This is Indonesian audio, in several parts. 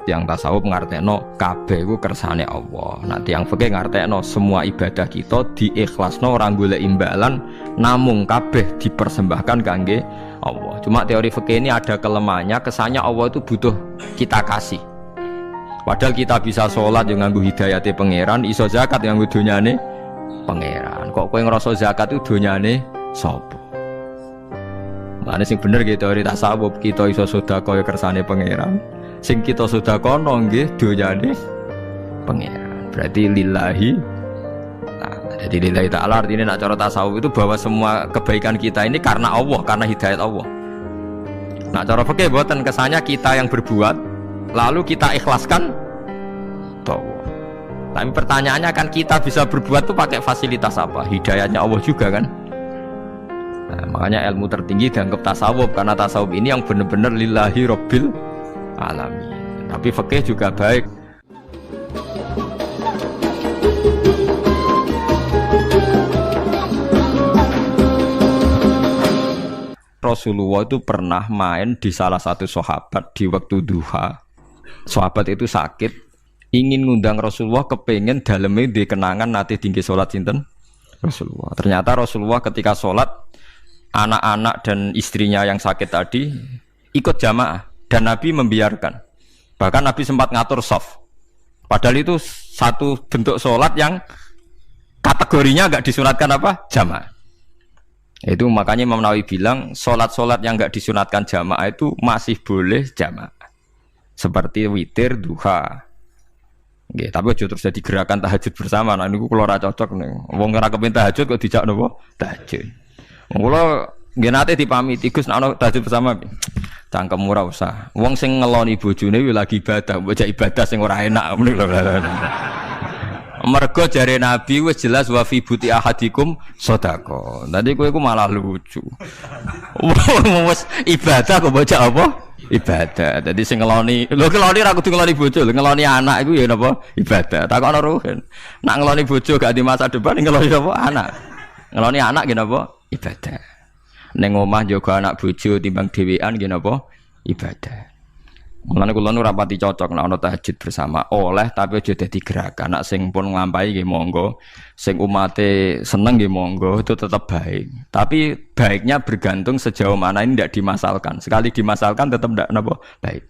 Tiang tasawuf ngartekno kabeh iku kersane Allah. Nah tiang fikih ngartekno semua ibadah kita diikhlasno ora golek imbalan, namung kabeh dipersembahkan kangge Allah. Cuma teori fikih ini ada kelemahannya, kesannya Allah itu butuh kita kasih. Padahal kita bisa sholat yang nganggo hidayate pangeran, iso zakat yang nganggo donyane pangeran. Kok kowe ngrasa zakat itu donyane sapa? Mane sing bener gitu teori tasawuf, kita iso sedekah ya kersane pangeran. Sing kita sedakono nggih donyane pangeran. Berarti lillahi. Nah, jadi lillahi ta'ala artinya nak cara tasawuf itu bahwa semua kebaikan kita ini karena Allah, karena hidayat Allah. Nah, cara fikih boten kesannya kita yang berbuat lalu kita ikhlaskan Allah. Tapi pertanyaannya kan kita bisa berbuat tuh pakai fasilitas apa? Hidayatnya Allah juga kan? Nah, makanya ilmu tertinggi dianggap tasawuf karena tasawuf ini yang benar-benar lillahi rabbil alamin. Tapi fikih juga baik. Rasulullah itu pernah main di salah satu sahabat di waktu duha. Sahabat itu sakit, ingin ngundang Rasulullah, kepengen dalamnya di kenangan nanti tinggi sholat sinten Rasulullah. Ternyata Rasulullah ketika sholat, anak-anak dan istrinya yang sakit tadi ikut jamaah. Dan Nabi membiarkan. Bahkan Nabi sempat ngatur shaf. Padahal itu satu bentuk sholat yang kategorinya enggak disunatkan apa? Jamaah. Itu makanya Imam Nawawi bilang sholat-sholat yang enggak disunatkan jamaah itu masih boleh jamaah. Seperti witir, duha. Nggih, tapi aja terus jadi gerakan tahajud bersama. Nah niku kula ora cocok nih. Wong ora kepen tahajud kok dijak napa? Tahajud. Kula nggih nate dipamiti Gus nek ana tahajud bersama. Cangkem ora usah. Wong sing ngeloni bojone kuwi lagi ibadah, bocah ibadah sing ora enak. Mergo jare Nabi wis jelas wa fi buti ahadikum sedekah. Tadi kowe iku malah lucu. Wis ibadah kok bocah apa? Ibadah. Dadi sing ngeloni, lho ngeloni ra kudu ngeloni bojo, ngeloni anak iku ya napa? Ibadah. Takokno ruhen. Nak ngeloni bojo gak di masa depan ngeloni apa? Anak. Ngeloni anak nggih napa? Ibadah. Neng omah jaga anak bojo timbang dhewean nggih napa? Ibadah. Mulane kula nu rapati cocok nek ana tahajud bersama oleh tapi aja dadi gerakan. Nek sing pun nglampahi nggih monggo, sing umate seneng nggih monggo, itu tetap baik. Tapi baiknya bergantung sejauh mana ini tidak dimasalkan. Sekali dimasalkan tetap tidak napa baik.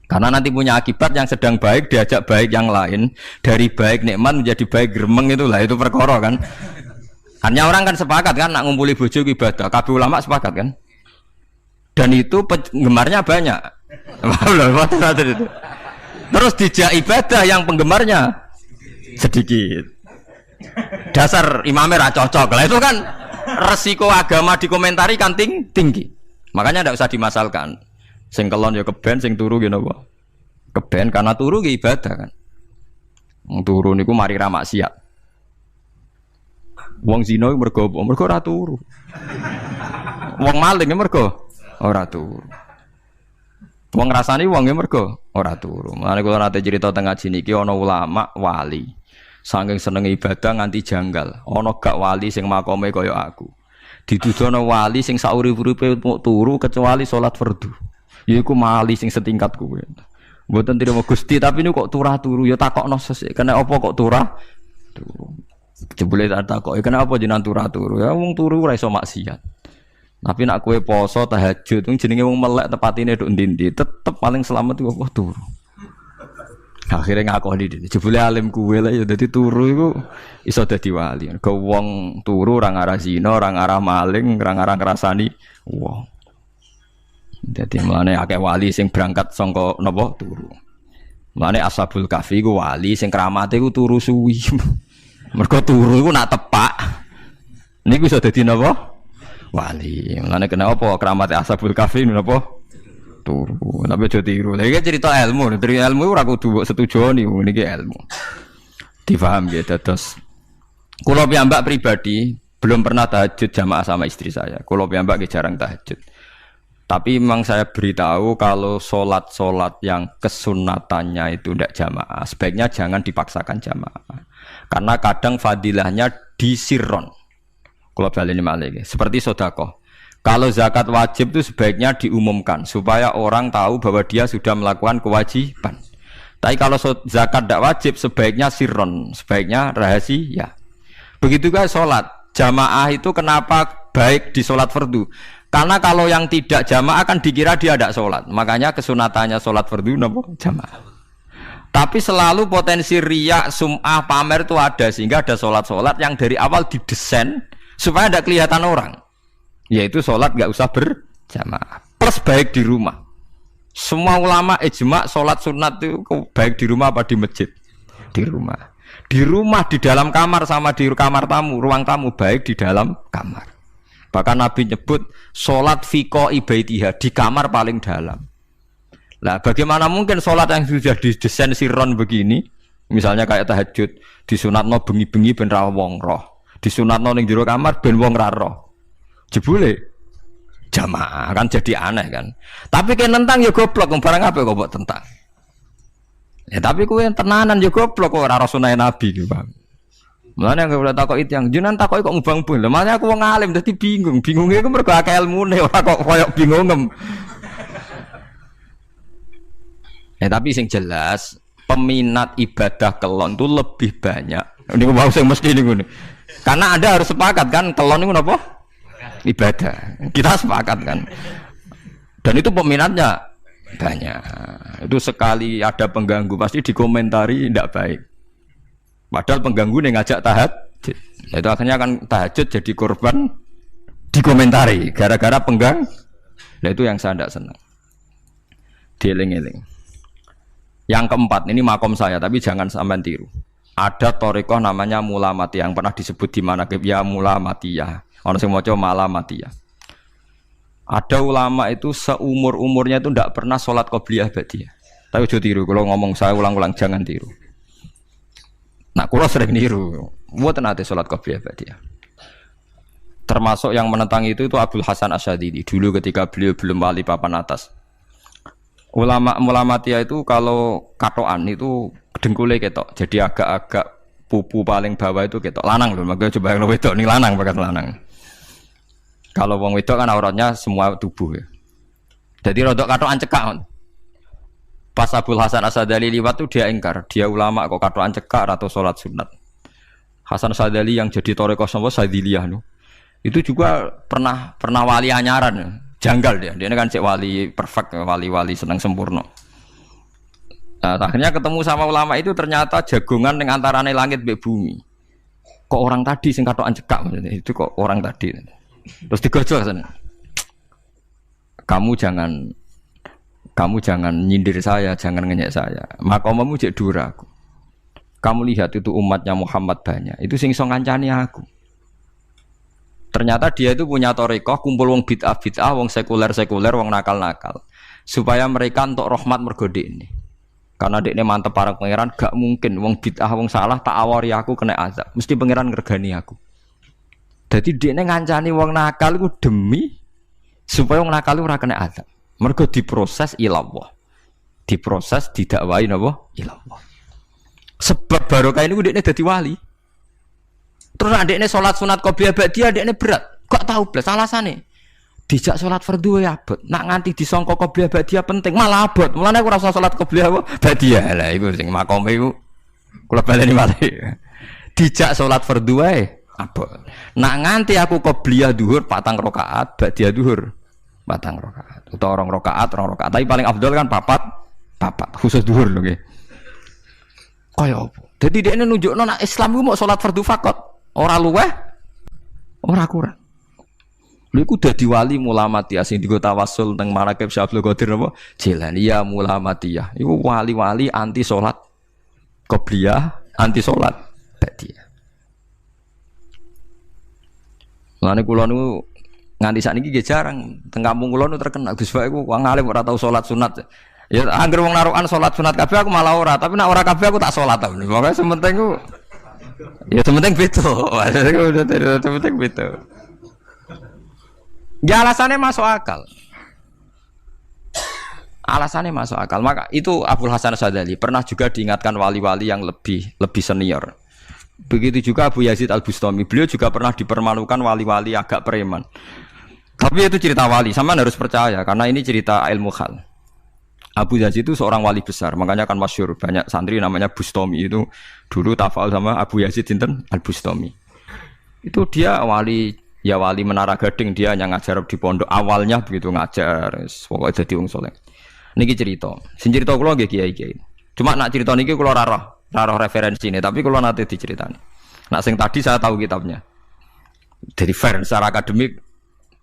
Karena nanti punya akibat yang sedang baik diajak baik yang lain, dari baik nikmat menjadi baik gremeng itulah itu perkara kan. Hanya orang kan sepakat kan nak ngumpuli bojo ibadah, kabeh ulama sepakat kan. Dan itu penggemarnya banyak. Terus dijak ibadah yang penggemarnya sedikit. Dasar imamnya ra cocok. Lah itu kan resiko agama dikomentari kan tinggi. Makanya tidak usah dimasalkan. Sing kelon ya keben, sing turu ya napa? Keben karena turu ya ibadah kan. Wong turu niku mari ra maksiat. Wong zina mergo ora turu. Wong maling mergo ora turu. Wong ngrasani wong mergo ora turu. Mulane kula nate cerita teng ngaji niki ana ulama wali. Saking senenge ibadah nganti janggal. Ana gak wali sing makome kaya aku. Dituduhno wali sing saurip-uripe mung turu kecuali salat fardu. Yaiku wali sing setingkat kuwi. Mboten trimo Gusti tapi niku kok turah turu ya takokno sesuk. Kena apa kok turah? Turu. Jebule tak takoki kenapa jenengan turu? Ya wong turu ora iso maksiat. Tapi nak kowe poso tahajud wong jenenge wong melek tepatine nduk ndi-ndi, tetep paling selamat iku apa turu. Akhire ngakoni dene. Jebule alim kowe lek ya dadi turu iku iso dadi wali. Ke wong turu ora ngarah zina, ora ngarah maling, ora ngarah ngrasani wong. Dadi mlane akeh wali sing berangkat saka napa turu. Mlane Ashabul Kahfi iku wali sing kramate iku turu suwi. Mergo turu iku nak tepak. Niku iso dadi napa? Wali. Mulane kena apa kramate Ashabul Kahfi napa? Turu. Tapi aja tiru. Lha iki cerita ilmu, dari ilmu ora kudu setuju niku niki ilmu. Difaham ya dados. Kula piyambak pribadi belum pernah tahajud jamaah sama istri saya. Kula piyambak nggih jarang tahajud. Tapi memang saya beritahu kalau sholat yang kesunatannya itu tidak jamaah, sebaiknya jangan dipaksakan jamaah. Karena kadang fadilahnya disirron. Kalau baleni malih seperti sedekah. Kalau zakat wajib itu sebaiknya diumumkan supaya orang tahu bahwa dia sudah melakukan kewajiban. Tapi kalau zakat tidak wajib sebaiknya sirron, sebaiknya rahasia. Begitu juga sholat jamaah itu kenapa baik di sholat fardu? Karena kalau yang tidak jamaah akan dikira dia tidak sholat. Makanya kesunatannya sholat fardu nopo jamaah. Tapi selalu potensi riya, sum'ah, pamer itu ada sehingga ada sholat-sholat yang dari awal didesain supaya tidak kelihatan orang. Yaitu sholat nggak usah berjamaah. Plus baik di rumah. Semua ulama ijma sholat sunat itu baik di rumah apa di masjid? Di rumah. Di rumah, di dalam kamar sama di kamar tamu, ruang tamu baik di dalam kamar. Bahkan Nabi nyebut sholat fiko ibaitiha di kamar paling dalam. Nah, bagaimana mungkin sholat yang sudah didesain sirron begini, misalnya kayak tahajud, disunatno bengi-bengi ben ra wong roh, disunatno ning jero kamar ben wong ra roh. Jebule jamaah kan jadi aneh kan. Tapi kan tentang ya goblok, barang apa kok mbok tentang. Ya tapi kowe tenanan ya goblok kok ora sunah Nabi ki, Bang. Mulane aku ora takok itu yang jenengan takoki kok ngubang-ubang. Lah makanya aku wong alim dadi bingung. Bingungnya iku mergo akeh ilmune ora kok koyo bingungem. Tapi sing jelas peminat ibadah kelon itu lebih banyak. Niku mau sing mesti niku. Karena Anda harus sepakat kan kelon niku napa? Ibadah. Kita sepakat kan. Dan itu peminatnya banyak. Itu sekali ada pengganggu pasti dikomentari tidak baik. Padahal pengganggu yang ngajak tahajud, itu akhirnya akan tahajud jadi korban dikomentari gara-gara penggang. Nah itu yang saya tidak senang. Dieling-eling. Yang keempat ini makom saya, tapi jangan sampai tiru. Ada torikoh namanya mulamatiyah yang pernah disebut di mana ya mulamatiyah. Orang yang mau coba malamatiyah. Ada ulama itu seumur umurnya itu tidak pernah sholat qobliyah ba'diyah. Tapi jangan tiru. Kalau ngomong saya ulang-ulang jangan tiru. Nah, kulo sering niru, mboten ate salat qobliyah ba'diyah. Termasuk yang menentang itu Abdul Hasan Asyadili dulu ketika beliau belum wali papan atas. Ulama Tiyah itu kalau katoan itu dengkule ketok, jadi agak-agak pupu paling bawah itu ketok lanang lho, makanya coba yang wedok ning lanang bakat lanang. Kalau wong wedok kan auratnya semua tubuh ya. Jadi rodok katoan cekak. Pas Abdul Hasan Asyadili liwat tuh dia ingkar, dia ulama kok katoan cekak atau sholat sunat. Hasan Asyadili yang jadi toreko sama Sadiliyah no. Itu juga pernah wali anyaran, janggal dia kan cek wali perfect, wali senang sempurna. Nah, akhirnya ketemu sama ulama itu ternyata jagongan dengan antarane langit be bumi. Kok orang tadi sing katokan cekak maksudnya, itu kok orang tadi. Terus digojol sana. Kamu jangan nyindir saya, jangan ngenyek saya. Makomamu cek dura aku. Kamu lihat itu umatnya Muhammad banyak. Itu sing iso ngancani aku. Ternyata dia itu punya torikoh, kumpul wong bid'ah, wong sekuler, wong nakal. Supaya mereka untuk rahmat mergo ini. Karena dekne mantep parang pangeran, gak mungkin wong bid'ah, wong salah tak awari aku kena azab. Mesti pangeran ngergani aku. Jadi dekne ngancani wong nakal iku demi supaya wong nakal ora kena azab. Mergo diproses ilallah. Diproses didakwai napa? Ilallah. Sebab barokah ini dekne dadi wali. Terus adekne salat sunat qobliyah ba'diyah adekne berat. Kok tahu blas alasane? Dijak salat fardhu ya abot. Nak nganti disangka qobliyah ba'diyah penting malah abot. Mulane aku ora usah salat qobliyah ba'diyah. Lah iku sing makome iku kula baleni malih. Dijak salat fardhu wae abot. Nak nganti aku qobliyah dhuwur 4 rakaat, ba'diyah dhuwur 4 rakaat. Utawa 2 rakaat, 2 rakaat. Tapi paling afdal kan papat khusus dhuwur lho nggih. Kaya apa? Dadi dekne nunjukno nek Islam ku mau salat fardhu faqat. Ora luweh, ora kurang. Lha iku dadi wali mulamatiyah sing digo tawasul teng Manaqib Syekh Abdul Qadir napa? Jilani ya mulamatiyah. Iku wali-wali anti salat qobliyah, anti salat ba'diyah. Lane kula niku nganti sakniki nggih jarang teng kampung kula niku terkenal Gus Bak iku wong alim ora tau salat sunat. Ya anggere wong narukan salat sunat kabeh aku malah ora, tapi nek ora kabeh aku tak salat ta. Pokoke sementing ku ya sementing beto. Sementing beto. Ya alasannya masuk akal. Alasannya masuk akal. Maka itu Abdul Hasan Asyadili pernah juga diingatkan wali-wali yang lebih senior. Begitu juga Abu Yazid Al-Bustami. Beliau juga pernah dipermalukan wali-wali agak preman. Tapi itu cerita wali, sampean harus percaya karena ini cerita ilmu hal. Abu Yazid itu seorang wali besar, makanya kan masyhur banyak santri namanya Bustami itu dulu tafal sama Abu Yazid sinten Al-Bustami. Itu dia wali, ya wali Menara Gading, dia yang ngajar di pondok awalnya begitu ngajar, pokoknya jadi wong saleh. Niki cerita, sing cerita kula nggih kiai-kiai. Cuma nak cerita niki kula ora roh referensine, tapi kula nate diceritani. Nak sing tadi saya tahu kitabnya. Jadi fair secara akademik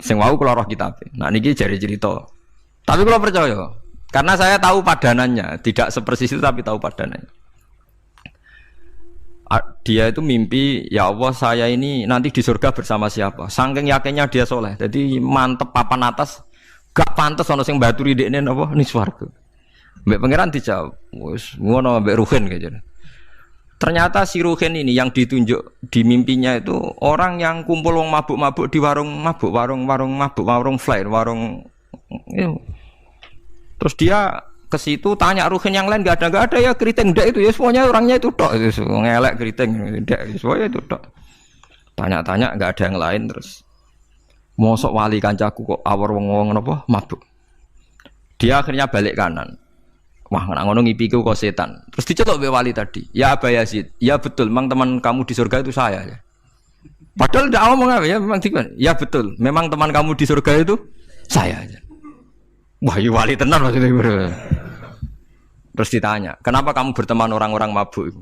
sing wau kula roh kitabnya. Nak niki jari cerita. Tapi kula percaya karena saya tahu padanannya, tidak sepersis itu tapi tahu padanannya. Dia itu mimpi, ya Allah saya ini nanti di surga bersama siapa? Saking yakinnya dia soleh, jadi mantep papan atas, gak pantas ono sing baturi dekne napa ning swarga. Mbek pangeran dijawab, wis ngono mbek Ruhin kaya. Ternyata si Ruhin ini yang ditunjuk di mimpinya itu orang yang kumpul wong mabuk-mabuk di warung mabuk, warung flare, warung. Terus dia ke situ tanya Ruhin yang lain nggak ada ya keriting ndak itu ya semuanya orangnya itu tok itu ngelek keriting ndak semuanya itu tok. Tanya-tanya nggak ada yang lain terus. Mosok wali kancaku kok awor wong-wong napa mabuk. Dia akhirnya balik kanan. Wah, nak ngono ngipiku kok setan. Terus dicetok be wali tadi. Ya Aba Yazid, ya betul, memang teman kamu di surga itu saya ya. Padahal ndak ngomong apa ya, memang tiba. Ya betul, memang teman kamu di surga itu saya aja. Wah, iya wali tenar maksudnya. Terus ditanya, kenapa kamu berteman orang-orang mabuk itu?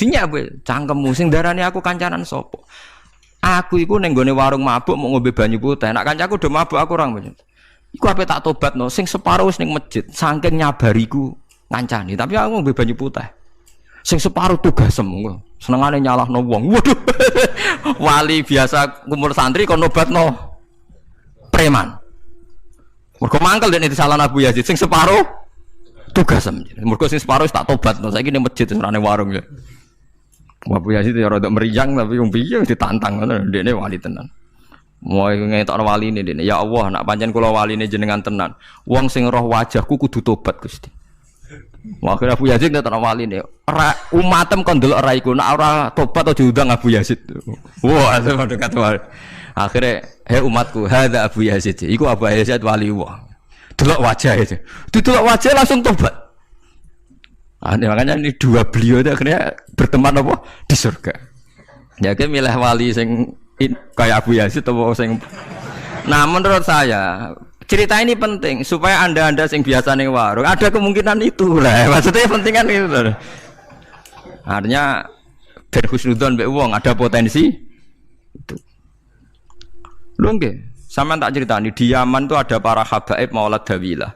Dinya gue, cangkemmu sing darani aku kancanan sopo. Aku iku ning gone warung mabuk mau ngombe banyu putih. Nak kancaku do mabuk aku orang banyak. Iku ape tak tobatno, sing separuh wis ning masjid, saking nyabariku ngancani, tapi aku ngombe banyu putih. Sing separuh tugasem, senengane nyalahno wong. Waduh. Wali biasa kumpul santri kon nobatno preman. Mergo mangkel dene disalah Abu Yazid sing separuh tugasem. Mergo sing separuh tak tobatno, saiki ning masjid serane warung ya. Abu Yazid ya rada meriang tapi wong piye ditantang ngono, ndekne wali tenan. Mau ngetokno waline ndekne. Ya Allah, nak pancen kula waline jenengan tenan. Wong sing roh wajahku kudu tobat Gusti. Wah, akhirnya Abu Yazid ngetokno waline. Ora umatem kon delok ora iku, nek ora tobat aja diundang Abu Yazid. Wah, itu dekat wali. Akhirnya, hei umatku, hadza Abu Yazid. Iku Abu Yazid wali wah. Delok wajah itu. Didelok wajah langsung tobat. Makanya ini dua beliau itu akhirnya berteman apa di surga. Ya kan milih wali sing kayak Abu Yazid atau sing. Nah menurut saya cerita ini penting supaya anda sing biasa ning warung ada kemungkinan itu lah. Maksudnya pentingan itu. Artinya berhusnudzon mbek wong ada potensi itu. Lho nggih, sampean tak critani di Yaman itu ada para habaib Maulad Dawilah.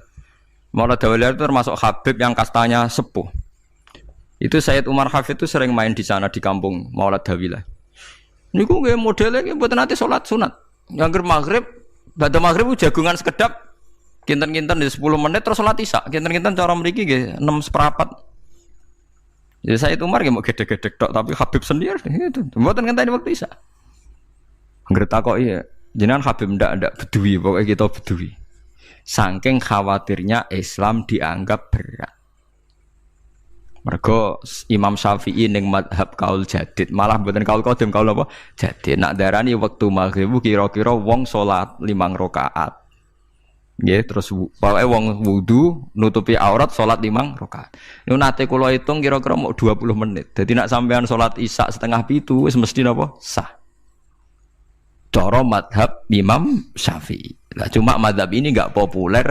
Maulad Dawilah itu termasuk habib yang kastanya sepuh. Itu Sayyid Umar Hafid itu sering main di sana di kampung Maulad Dawilah. Niku nggih modele nggih mboten nate salat sunat. Ngangger maghrib, badhe maghrib jagungan sekedap kinten-kinten di 10 menit terus salat isya. Kinten-kinten cara mriki nggih 6:04. Jadi Sayyid Umar nggih mau gedhe-gedhe tok tapi Habib sendiri itu. Mboten ngenteni waktu isya. Ngger takoki jenengan Habib ndak bedui pokoknya kita bedui. Saking khawatirnya Islam dianggap berat. Mergo Imam Syafi'i ning madhab kaul jadid, malah mboten kaul qadim kaul apa? Jadid. Nak darani wektu maghrib kira-kira wong salat 5 rakaat. Nggih, terus pokoke wong wudu nutupi aurat salat 5 rakaat. Niku nate kula hitung kira-kira mau 20 menit. Dadi nak sampean salat isya 6:30 wis mesti napa? Sah. Cara madhab Imam Syafi'i. Nah, cuma madhab ini enggak populer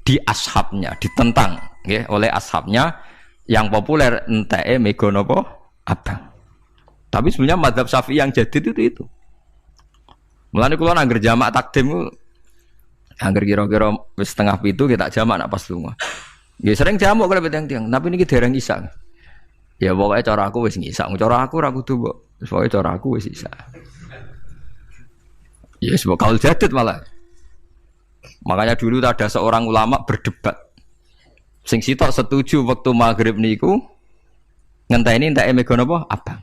di ashabnya, ditentang ya, oleh ashabnya. Yang populer enteke mega napa abang. Tapi sebenarnya madhab Syafi'i yang jadid itu. Mulane kula nangger jamak takdim angger kira-kira wis 6:30 kita jamak nak pas lunga. Nggih sering jamak kalau tiang-tiang, tapi niki dereng isya. Ya pokoke cara aku wis ngisa, cara aku ora kudu mbok. Pokoke cara aku wis isya. Ya yes, kaul jadid malah. Makanya dulu ada seorang ulama berdebat. Sing sitok setuju waktu maghrib niku ngenteni enteke mega napa abang.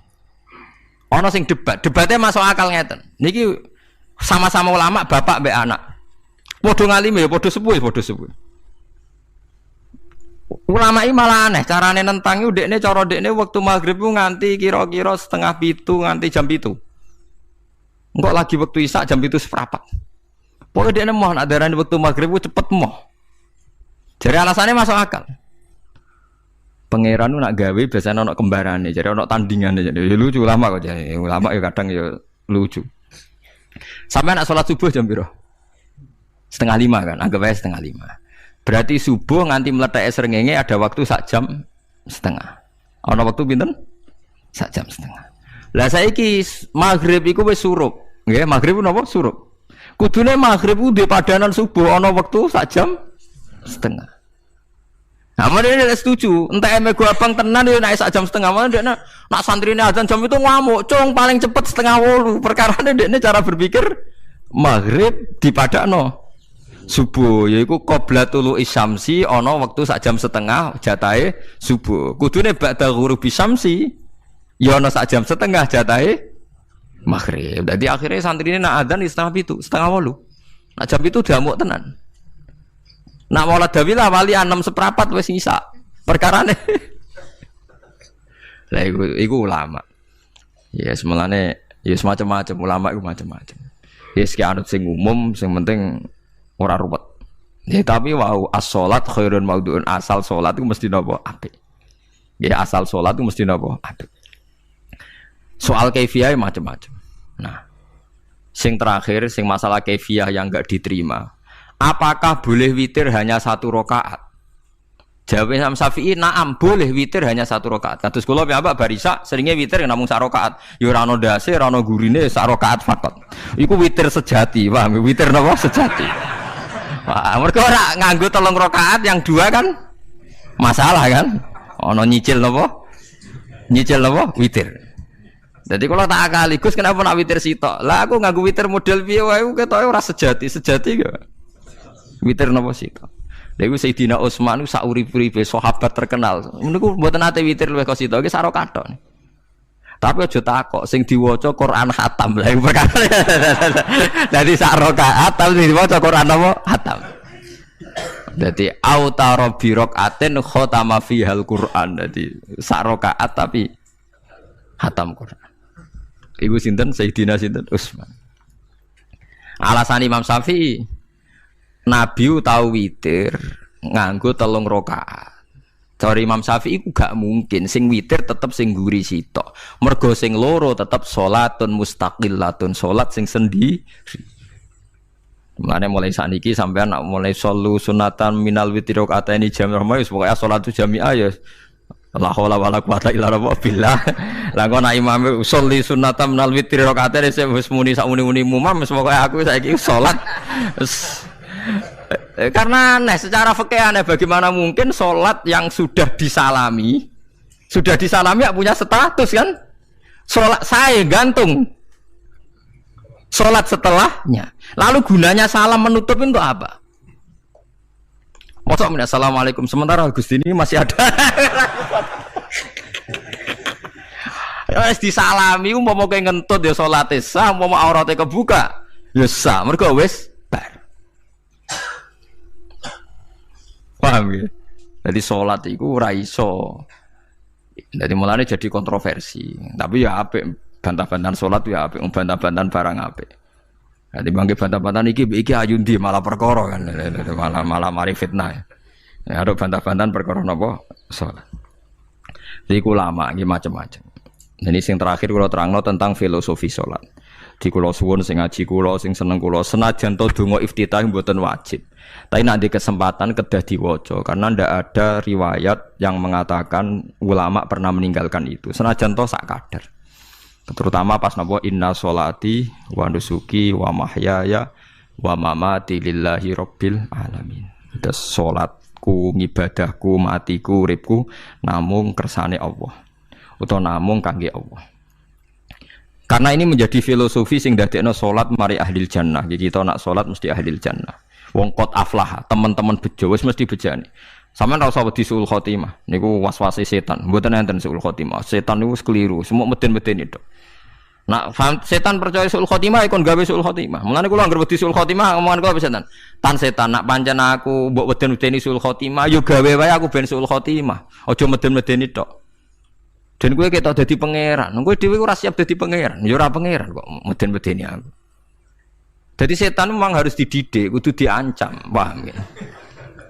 Ana sing debatnya masuk akal ngeten. Niki sama-sama ulama bapak mbek anak. Padha ngalime ya padha sepuh. Ulama iki malah aneh carane nentangi ndekne cara ndekne waktu maghrib ku nganti kira-kira 6:30 nganti jam 7. Engko lagi waktu isya jam 7:04. Pokoknya dia mau nak darani waktu maghrib ku cepet moh. Jadi alasannya masuk akal. Pangeran nak gawe biasanya ono kembarane, jadi ono tandingan jadi ya lucu lama kok jadi ulama ya kadang ya lucu. Sampai nak sholat subuh jam piro? 4:30 kan, anggap aja 4:30. Berarti subuh nganti meletak srengenge ada waktu 1,5 jam. Ono waktu pinten? 1,5 jam. Lah saiki maghrib iku wis surup. Nggih, maghrib napa surup? Kudune maghrib ku di padanan subuh ono waktu 1,5 jam. Nah, mana dia setuju? Entah eme gua abang tenan dia naik 1,5 jam. Mana dia nak santri ini azan jam itu ngamuk, cong paling cepet 7:30. Perkara dia cara berpikir maghrib di padano subuh, yaitu qoblatul isyamsi ono waktu 1,5 jam jatahe subuh. Kudune ba'da ghurubi syamsi, ya ono 1,5 jam jatahe maghrib. Jadi akhirnya santri ini nak azan di 7:30. Nak jam itu udah muk tenan. Nak maulad dawilah wali 6:15 wis isa. Perkarane. Lah iku ulama. Ya semulane ya semacam-macam ulama iku macam-macam. Ya sing anut sing umum sing penting ora ruwet. Ya tapi wau as-shalat khairun maudhu'un, asal salat iku mesti napa apik. Ya asal salat iku mesti napa apik. Soal kaifiyah macam-macam. Nah, sing terakhir sing masalah kaifiyah yang enggak diterima. Apakah boleh witir hanya 1 rakaat? Jawab Imam Syafi'i, na'am, boleh witir hanya 1 rakaat. Kados kula piyambak barisa seringnya witir namung 1 rakaat. Ya ora ono ndase, ora ono gurine, 1 rakaat fakot. Iku witir sejati, paham? Witir napa sejati. Wah, mergo ora nganggo 3 rakaat yang 2 kan masalah kan? Ono nyicil napa? Nyicil napa? Witir. Jadi kalau tak akali, Gus kenapa nak witir sitok? Lah aku nganggo witir model piye wae ketoke ora sejati gak? Witir napa sitok? Lha iku Sayyidina Utsman ku sak urip-uripe sahabat terkenal. Niku mboten nate witir luwih kok sitok iki sak rakaat. Tapi aja takok sing diwaca Quran khatam. Lah iku perkara. Dadi sak rakaat tapi diwaca Quran apa? Khatam. Dadi autara bi rakaatin khatama fihal Quran. Dadi sak rakaat tapi khatam Quran. Iku sinten Sayyidina sinten Utsman. Alasan Imam Syafi'i Nabi tahu witir nganggo 3 rakaat. Cari Imam Syafi'i ku gak mungkin sing witir tetep sing guri sitok. Mergo sing loro tetep salatun mustaqillatun, salat sing sendiri. Mulane mulai sakniki sampean nak mulai solu sunatan minal witri rakaataini jami'ah wis pokoke salat jami'ah ya la haula wala quwata illa billah. Lah kok nak imam sholli sunatan minal witri rakaataini wis muni sak muni-muni mumam wis pokoke aku saiki salat karena aneh secara fikih aneh bagaimana mungkin sholat yang sudah disalami ya punya status kan sholat saya gantung sholat setelahnya lalu gunanya salam menutup itu apa? Masa assalamualaikum sementara Gusti ini masih ada wis disalami umpama kowe ngentut ya salate sah umpama aurate kebuka ya sah mergo wis paham ya? Jadi sholat itu ora iso. Jadi mulane jadi kontroversi. Tapi ya apik bantah-bantahan sholat ya apik, bantah-bantahan barang apik. Jadi bangke bantah-bantahan iki ayundi malah perkara kan. Malah mari fitnah. Ya ada bantah-bantahan perkara napa? Sholat. Jadi ulama iki macam-macam. Jadi sing terakhir kula terangno tentang filosofi sholat. Di kula suwun sing ngaji kula sing seneng kula senajan to donga iftitah mboten wajib. Tapi nanti kesempatan kedah diwaca karena ndak ada riwayat yang mengatakan ulama pernah meninggalkan itu. Senajan to sak kadar. Terutama pas napa inna sholati wa nusuki wa mahyaya wa mamati lillahi rabbil alamin. Terus salatku, ngibadahku, matiku, uripku namung kersane Allah. Utawa namung kangge Allah. Karena ini menjadi filosofi sing dadekno salat mari ahlil jannah. Jadi kita nak salat mesti ahlil jannah. Wong qad aflah, teman-teman bejo wis mesti bejane. Sampeyan ora usah wedi suul khotimah. Niku waswase setan. Mboten enten suul khotimah. Setan niku wis keliru, semua meden-meden itu. Nak setan percaya suul khotimah ikon gawe suul khotimah. Mulane kula anggere wedi suul khotimah omongan kula setan. Tan setan nak pancen aku mbok weden-wedeni suul khotimah yo gawe wae aku ben suul khotimah. Aja meden-medeni tok. Dan kowe ketok dadi pangeran. Kowe dhewe ora siap dadi pangeran. Ya ora pangeran kok meden-medeni aku. Jadi setan memang harus dididik, kudu diancam, paham ya?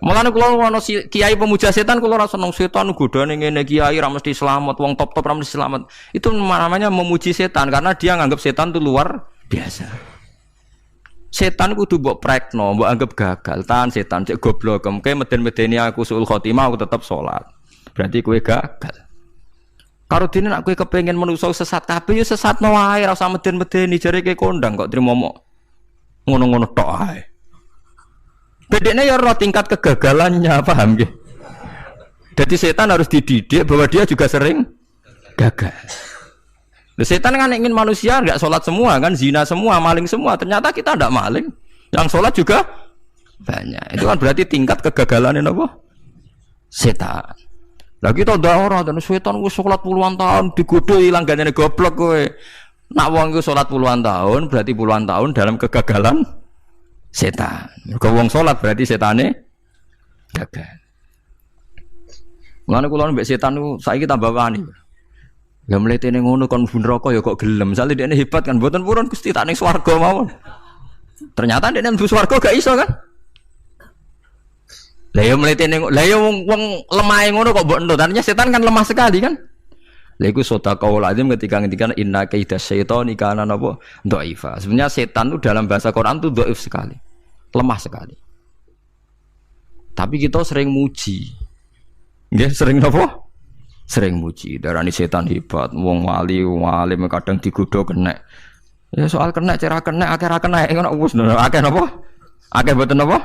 Mulane kula ana kiai pemuja setan kula ora seneng setan godane ngene kiai ra mesti selamat, wong top-top ra mesti selamat. Itu namanya memuji setan karena dia nganggap setan itu luar biasa. Setan kudu mbok prekno, mbok anggap gagal. Tahan setan cek goblok, kemke meden-medeni aku suul khotimah aku tetap salat. Berarti kowe gagal. Karo dene nek kowe kepengin manusa sesat kabeh ya sesatno wae, ora usah meden-medeni jare kowe kondang kok trimo ngono-ngono tok ae. Bedanya ya roh tingkat kegagalannya, paham nggih? Jadi setan harus dididik bahwa dia juga sering gagal. Nah, setan kan ingin manusia enggak sholat semua kan, zina semua, maling semua. Ternyata kita enggak maling, yang sholat juga banyak. Itu kan berarti tingkat kegagalannya apa? Setan. Lagi kita ndak ora dan setan wis sholat puluhan tahun digodho ilang gandene goblok kowe. Nak wong iku sholat puluhan tahun berarti puluhan tahun dalam kegagalan setan. Mergo wong salat berarti setane gagal. Mulane kula mbek setan niku saiki tambah wani. Ya mletene ngono kon mlebu neraka ya kok gelem. Misale dekne hebat kan mboten purun Gusti tak ning swarga mawon. Ternyata dekne mlebu swarga gak iso kan. Lah ya mletene lah ya wong lemahe ngono kok mbok entuk. Artinya setan kan lemah sekali kan. Lha iku sedekahul azim ketika ngendikan inna kaidas syaitani kana napa dhaifa. Sebenarnya setan itu dalam bahasa Quran itu dhaif sekali. Lemah sekali. Tapi kita sering muji. Nggih, sering napa? Sering muji. Darani setan hebat, wong wali, wong alim kadang digodho kena. Ya soal kena cara kena akeh ra kena ngono wis akeh napa? Akeh mboten napa?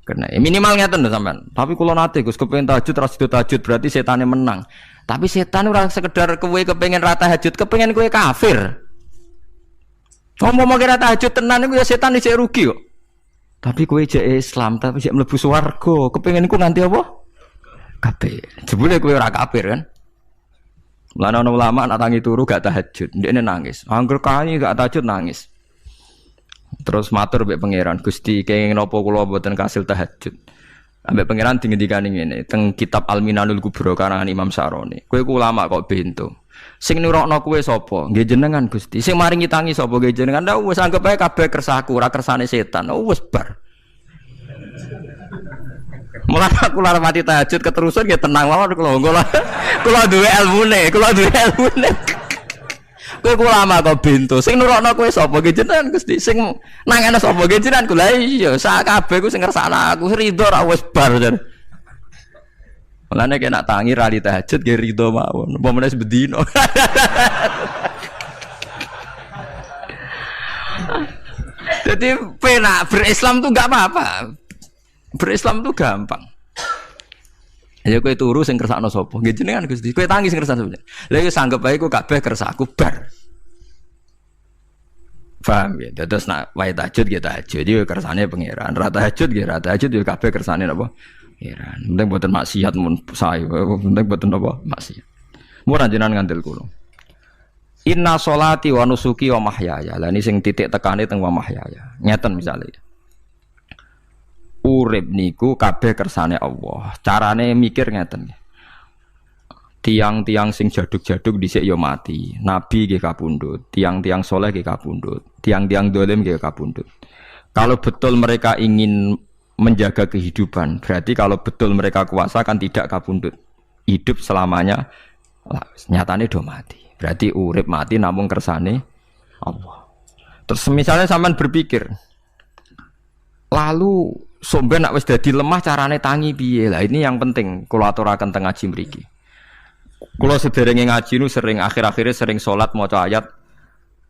Kena. Minimal ngeten lho sampean. Tapi kula nate Gus kepengin tahajud ra sido tahajud berarti setane menang. Tapi setan ora sekedar kowe kepengin ra tahajud, kepengin kowe kafir. Ngomong kira tahajud tenan iku ya setan isih rugi kok. Tapi kowe jek Islam, tapi jek mlebu swarga, kepengin iku nganti apa? Kafir. Jebule kowe ora kafir kan? Lan ana ulama nak tangi turu gak tahajud, ndekne nangis. Angger kani gak tahajud nangis. Terus matur mbek pangeran, Gusti kenging napa kula mboten kasil tahajud. Ambek pangeran dingendikane ngene, teng kitab Al-Minanul Kubra karangan Imam Syaroni. Kowe ku ulama kok bento. Sing nurokno kowe sapa? Nggih jenengan Gusti. Sing maringi tangi sapa? Nggih jenengan. Ndak wis anggap ae kabeh kersaku, ora kersane setan. Wis bar. Mulane aku lara mati tahajud keterusan nggih tenang mawon kula duwe ilmune, Kowe ku ulama kok bento. Sing nurokno kowe sapa? Nggih jenengan Gusti. Sing nangane sapa? Nggih jenengan. Lha iya, sak kabeh ku sing ngersakno aku ridho ra wis bar. Mulane nek nak tangi ra tahajud nggih ridho mawon. Apa meneh sebedino. Jadi penak berislam tuh enggak apa-apa. Berislam tuh gampang. Ya kowe turu sing kersakno sapa? Nggih jenengan Gusti. Kowe tangi sing kersakno sapa? Lha iku sanggep ae ku kabeh kersaku bar. Paham ya? Terus nak wae tahajud ya tahajud iki kersane pangeran. Ra tahajud ya ra tahajud ya kabeh kersane napa? Pangeran. Penting mboten maksiat mun sae. Penting mboten napa? Maksiat. Mun jenengan ngandel kula. Inna sholati wa nusuki wa mahyaya. Lah ini sing titik tekane teng wa mahyaya. Ngeten misale. Urip niku kabeh kersane Allah. Carane mikir ngeten. Tiang-tiang sing jaduk-jaduk dhisik ya mati. Nabi nggih kapundhut, tiang-tiang soleh nggih kapundhut, tiang-tiang dolim nggih kapundhut. Kalau betul mereka ingin menjaga kehidupan, berarti kalau betul mereka kuasa kan tidak kapundhut. Hidup selamanya nyatane do mati. Berarti urip mati namung kersane Allah. Terus misalnya sampean berpikir, lalu somben nek wis dadi lemah carane tangi piye? Lah ini yang penting kula aturaken teng ngaji mriki. Kula sederenge ngaji nu sering akhir-akhire sering salat maca ayat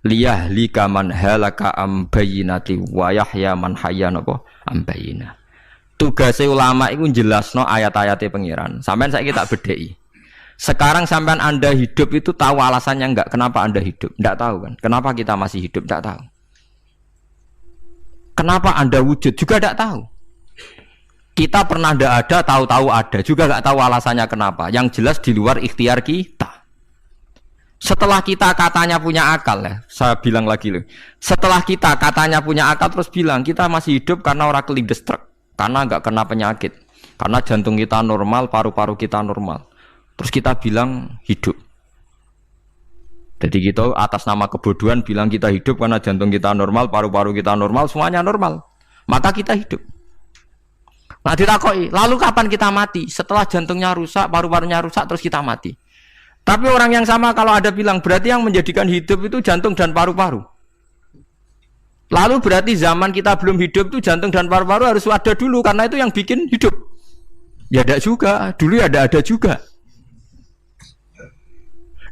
liyah lika man halaka am bayyinati wa yahya man hayya napa am bayyinah. Tugase ulama iku jelasno ayat-ayate pangeran. Sampeyan saiki tak bedheki. Sekarang sampean Anda hidup itu tahu alasannya enggak? Kenapa Anda hidup? Enggak tahu kan? Kenapa kita masih hidup? Enggak tahu. Kenapa Anda wujud? Juga enggak tahu. Kita pernah enggak ada, tahu-tahu ada. Juga enggak tahu alasannya kenapa. Yang jelas di luar ikhtiar kita. Setelah kita katanya punya akal ya, saya bilang lagi loh. Setelah kita katanya punya akal terus bilang kita masih hidup karena orang kelindes truk. Karena enggak kena penyakit. Karena jantung kita normal, paru-paru kita normal. Terus kita bilang hidup. Jadi kita atas nama kebodohan bilang kita hidup karena jantung kita normal, paru-paru kita normal, semuanya normal. Maka kita hidup. Nah ditakoi, lalu kapan kita mati? Setelah jantungnya rusak, paru-parunya rusak, terus kita mati. Tapi orang yang sama kalau ada bilang, berarti yang menjadikan hidup itu jantung dan paru-paru. Lalu berarti zaman kita belum hidup itu jantung dan paru-paru harus ada dulu, karena itu yang bikin hidup. Ya ada juga, dulu ya ada juga.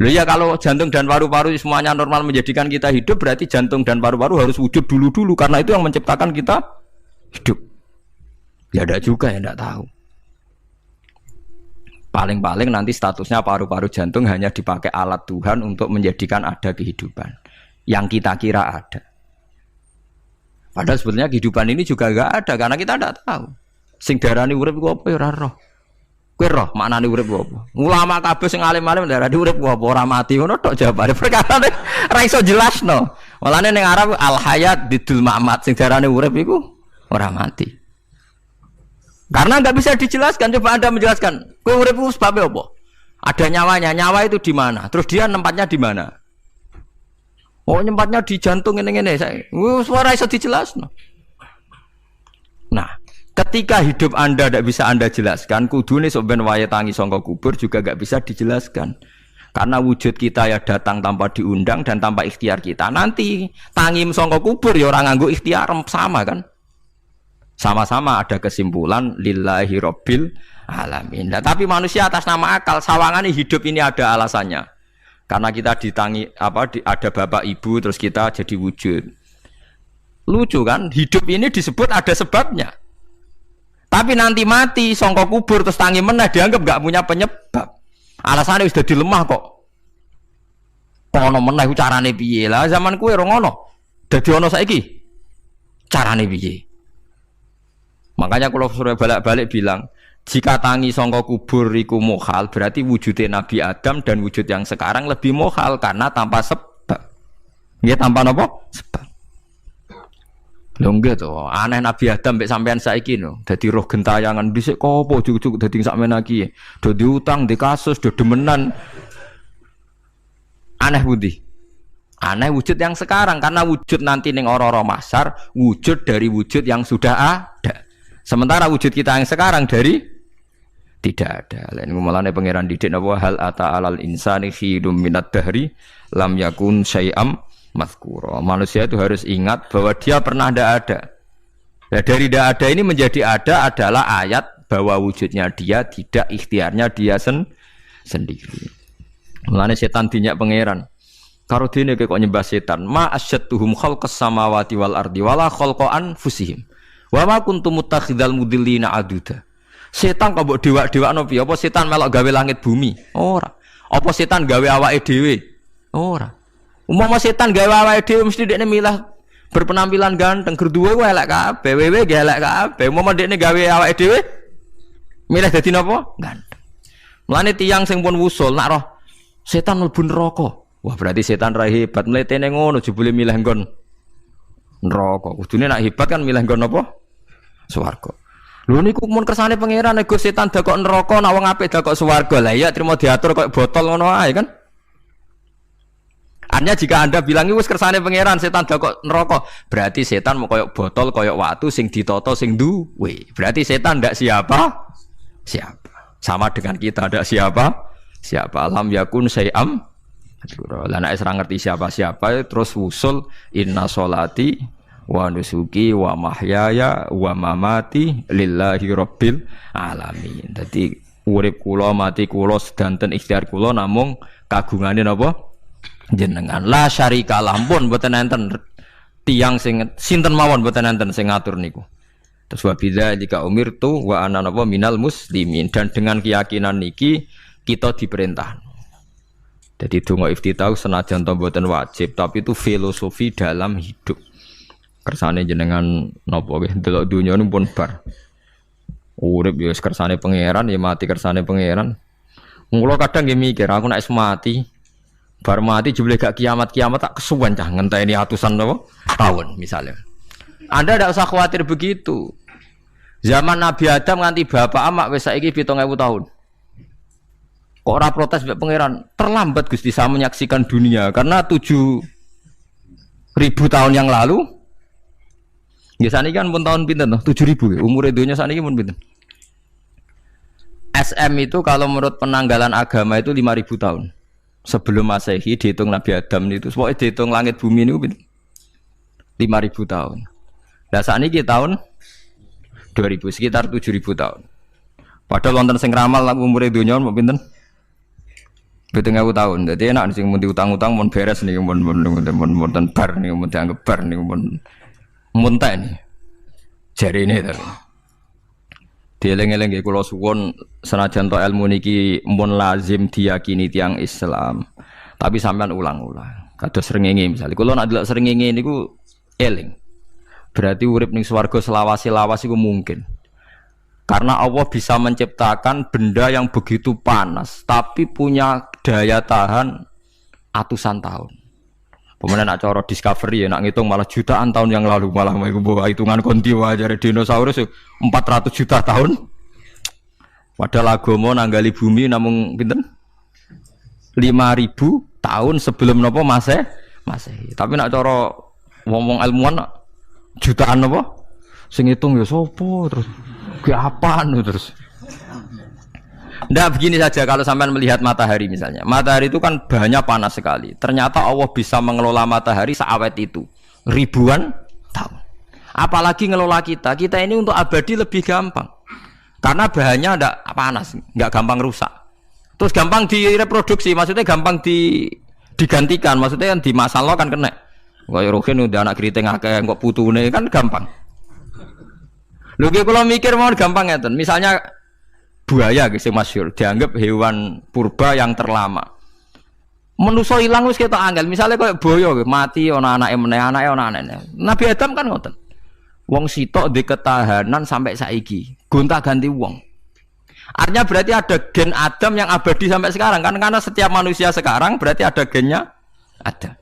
Loh ya kalau jantung dan paru-paru semuanya normal menjadikan kita hidup, berarti jantung dan paru-paru harus wujud dulu-dulu, karena itu yang menciptakan kita hidup. Ya ada juga yang tidak tahu. Paling-paling nanti statusnya paru-paru jantung hanya dipakai alat Tuhan untuk menjadikan ada kehidupan yang kita kira ada. Padahal sebetulnya kehidupan ini juga enggak ada karena kita tidak tahu. Sing darani urip iku apa ya ora roh. Kowe roh maknane urip ku apa? Ulama kabeh sing alim-alim darani urip ku apa ora mati ngono tok jawabane. Perkarane ora iso jelasno. Mulane ning Arab al hayat didul mamat sing darani urip iku ora mati. Karena enggak bisa dijelaskan. Coba Anda menjelaskan. Kowe urip ku sebabnya apa? Ada nyawanya. Nyawa itu di mana? Terus dia nempatnya di mana? Oh, nyempatnya di jantung ngene-ngene. Suara iso dijelasno. Nah, ketika hidup Anda tidak bisa Anda jelaskan, kudune sok ben wae tangi sangka kubur juga enggak bisa dijelaskan. Karena wujud kita ya datang tanpa diundang dan tanpa ikhtiar kita. Nanti tangi sangka kubur ya ora nganggo ikhtiar sama kan? Sama-sama ada kesimpulan lillahi rabbil alamin. Nah, tapi manusia atas nama akal sawangane hidup ini ada alasannya. Karena kita ditangi ada bapak ibu terus kita jadi wujud. Lucu kan? Hidup ini disebut ada sebabnya. Tapi nanti mati, songkok kubur terus tangi meneh dianggap gak punya penyebab. Alasannya sudah dilemah kok. Kono meneh ku carane piye? Lah zaman kuwe ora ngono. Dadi ono saiki. Carane piye? Makanya kalau sudah balik-balik bilang, jika tangi songkok kubur iku mukhal, berarti wujudnya Nabi Adam dan wujud yang sekarang lebih mukhal karena tanpa sebab. Nggih tanpa napa? Sebab. Lho nggih to, aneh Nabi Adam mbek sampean saiki no. Dadi roh gentayangan dhisik kopo juk-juk dadi sakmen iki. Do diutang, di kasus, do demenan. Aneh budi. Aneh wujud yang sekarang karena wujud nanti ning ora-ora mahsyar wujud dari wujud yang sudah ada. Sementara wujud kita yang sekarang dari tidak ada. Lain ngomongane pangeran didik napa hal ata alal insani khidum minad dahri lam yakun syai'am mazkura. Manusia itu harus ingat bahwa dia pernah tidak ada. Nah, dari tidak ada ini menjadi ada adalah ayat bahwa wujudnya dia tidak ikhtiarnya dia sendiri. Mulane setan dinyak pangeran. Karo dene kok nyembah setan. Ma asyadtuhum khalqas samawati wal ardi wala khalqa anfusihim. Wa ma kuntum muttakhidal mudillina aduda. Setan kok mbok dewak-dewakno piye? Apa setan melok gawe langit bumi? Ora. Apa setan gawe awake dhewe? Ora. Umpama setan gawe awake dhewe mesti dekne milah berpenampilan ganteng, gerduwe ku elek kabeh, wewe ge elek kabeh. Umpama dekne gawe awake dhewe milih dadi napa? Ganteng. Mulane tiyang sing pun wusul nak roh setan mlebu neraka. Wah, berarti setan ra hebat, mletene ngono jebule milih nggon neraka. Kudune nak hebat kan milih nggon apa? Swarga. Lho niku mun kersane pangeran nek setan dakok neraka nak wong apik dakok swarga. Lah iya trimo diatur kok botol ngono ae kan. Artinya jika Anda bilang wis kersane pangeran setan dakok neraka, berarti setan mau koyok botol koyok watu sing ditata sing duwe. Berarti setan ndak siapa? Siapa. Sama dengan kita ndak siapa? Siapa lam yakun syai'am. Lah nek ora ngerti siapa-siapa terus wusul inna sholati wa nusuki wa mahyaya wa mamati lillahi rabbil alamin. Dadi urip kula mati kula sedanten ikhtiar kula namung kagungane napa jenengan. La syarika lampun mboten enten tiyang sing sinten mawon mboten enten sing ngatur niku. Terus wa bidzalika umirtu wa ana napa minal muslimin, dan dengan keyakinan niki kita diperintah. Jadi donga iftitah senajan to mboten wajib, tapi itu filosofi dalam hidup. Kersane jenengan napa nggih delok donya niku pun bar. Urip ya kersane pangeran, ya mati kersane pangeran. Mula kadang nggih mikir aku nek mati, bar mati jebule gak kiamat-kiamat tak kesuwen cah ngenteni atusan napa tahun misalnya. Anda tidak usah khawatir begitu. Zaman Nabi Adam nganti bapak amak wis saiki 7.000 tahun. Kok ora protes mbek pangeran? Terlambat Gusti saya menyaksikan dunia karena 7.000 tahun yang lalu. Ya saniki kan pun tahun pinten toh? 7.000 umur dunia saniki pun pinten? SM itu kalau menurut penanggalan agama itu 5.000 tahun. Sebelum Masehi dihitung Nabi Adam itu, pokoknya dihitung langit bumi itu 5.000 tahun. Nah saat ini tahun 2000 sekitar 7.000 tahun. Padahal wonten sing ramal umur dunia mau pinten? 7.000 tahun. Jadi enak sing mun diutang-utang mun beres nih mun bar nih mun dianggap bar nih mun muntah nih. Jari ini tapi. Dieling-eling nggih kula suwun senajan to ilmu niki mun lazim diyakini tiyang Islam. Tapi sampean ulang-ulang. Kados srengenge misalnya kula nek ndelok srengenge niku eling. Berarti urip ning swarga selawase-lawas iku mungkin. Karena Allah bisa menciptakan benda yang begitu panas tapi punya daya tahan atusan tahun. Pemenang nak cara discovery ya nak ngitung malah jutaan tahun yang lalu malah bawa hitungan konti wae dinosaurus 400 juta tahun. Padahal agama nanggali bumi namung pinten? 5.000 tahun sebelum napa Masehi. Tapi nak cara ngomong ilmuwan jutaan napa? Sing ngitung ya sapa terus ke apaan terus. Ndak begini saja kalau sampean melihat matahari misalnya. Matahari itu kan bahannya panas sekali. Ternyata Allah bisa mengelola matahari seawet itu. Ribuan tahun. Apalagi ngelola kita. Kita ini untuk abadi lebih gampang. Karena bahannya ndak panas, nggak gampang rusak. Terus gampang direproduksi, maksudnya gampang digantikan. Maksudnya kan di masa lo kan kena. Kayak rohin udah anak keriting akeh kok putune kan gampang. Lho kalau mikir mau gampang ngeten. Misalnya buaya sing masyhur dianggap hewan purba yang terlama. Manusa ilang wis ketok angel. Misale koyo boyo mati ana anake meneh, anake ana anake. Nabi Adam kan ngoten. Wong sitok di ketahanan sampai saiki, gonta-ganti wong. Artinya berarti ada gen Adam yang abadi sampai sekarang kan karena setiap manusia sekarang berarti ada gennya ada.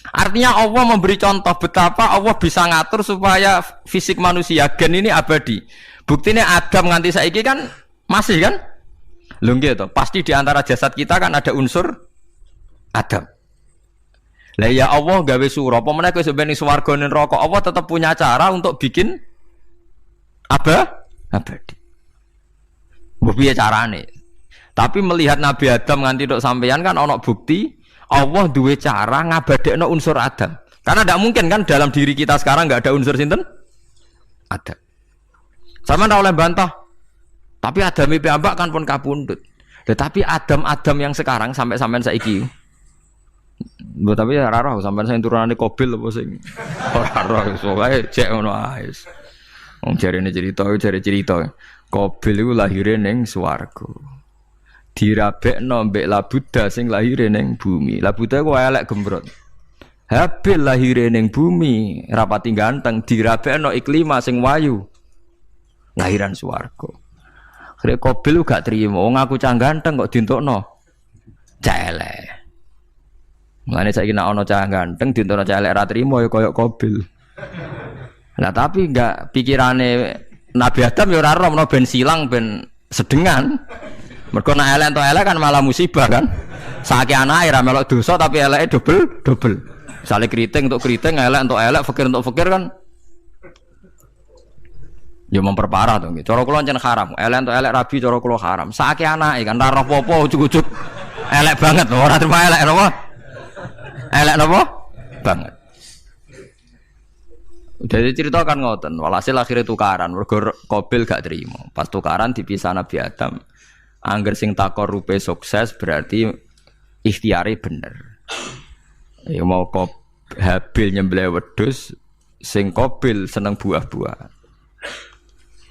Artinya Allah memberi contoh betapa Allah bisa ngatur supaya fisik manusia gen ini abadi. Buktinya Adam nganti saiki kan masih kan? Lho nggih to, pasti di antara jasad kita kan ada unsur Adam. Lah ya Allah gawe sura, apa meneh kowe sampeyan ning swarga ning neraka, Allah tetap punya cara untuk bikin abadi. Mbok piye carane? Tapi melihat Nabi Adam nganti tok sampeyan kan ana bukti Allah duwe cara ngabadekno unsur Adam. Karena tidak mungkin kan dalam diri kita sekarang nggak ada unsur sinten? Adam. Sama ndak oleh bantah. Tapi Adam piyambak kan pun kapundhut. Tetapi Adam yang sekarang sampai sampean saiki. Mbok tapi ora roh sampean sing turunane Qabil apa sing ora roh iso wae cek ngono ae. Wong jarene cerita. Qabil iku lahire ning swarga. Dirabekno mbek Labuda sing lahire ning bumi. Labuda ku elek gembrot. Habil lahire ning bumi, rapati ganteng dirabekno Iklima sing wayu. Lahiran swarga. Krek Qabil gak trimo, wong aku cah ganteng kok dientukno cah elek. Mulane saiki nek ana cah ganteng dientukno cah elek ra trimo ya kaya Qabil. Lah tapi enggak pikirane Nabi Adam ya ora roh ben silang ben sedengan. Mergo nek elek entuk elek kan malah musibah kan. Saiki anake ra melok dosa tapi eleke dobel. Misale kriting untuk kriting, elek untuk elek, fakir untuk fakir kan ya memperparah to nggih. Cara kula jan haram. Elek entuk elek rabi cara kula haram. Saiki anake kan ora roh apa-apa ujug-ujug elek banget lho, ora terima elek napa? Elek napa? Banget. Jadi cerita kan ngoten, walhasil akhirnya tukaran, mergo Qabil gak terima. Pas tukaran dipisah Nabi Adam. Angger sing takor rupe sukses berarti ikhtiare bener. Ya mau Habil nyembelih wedhus, sing Qabil seneng buah-buahan.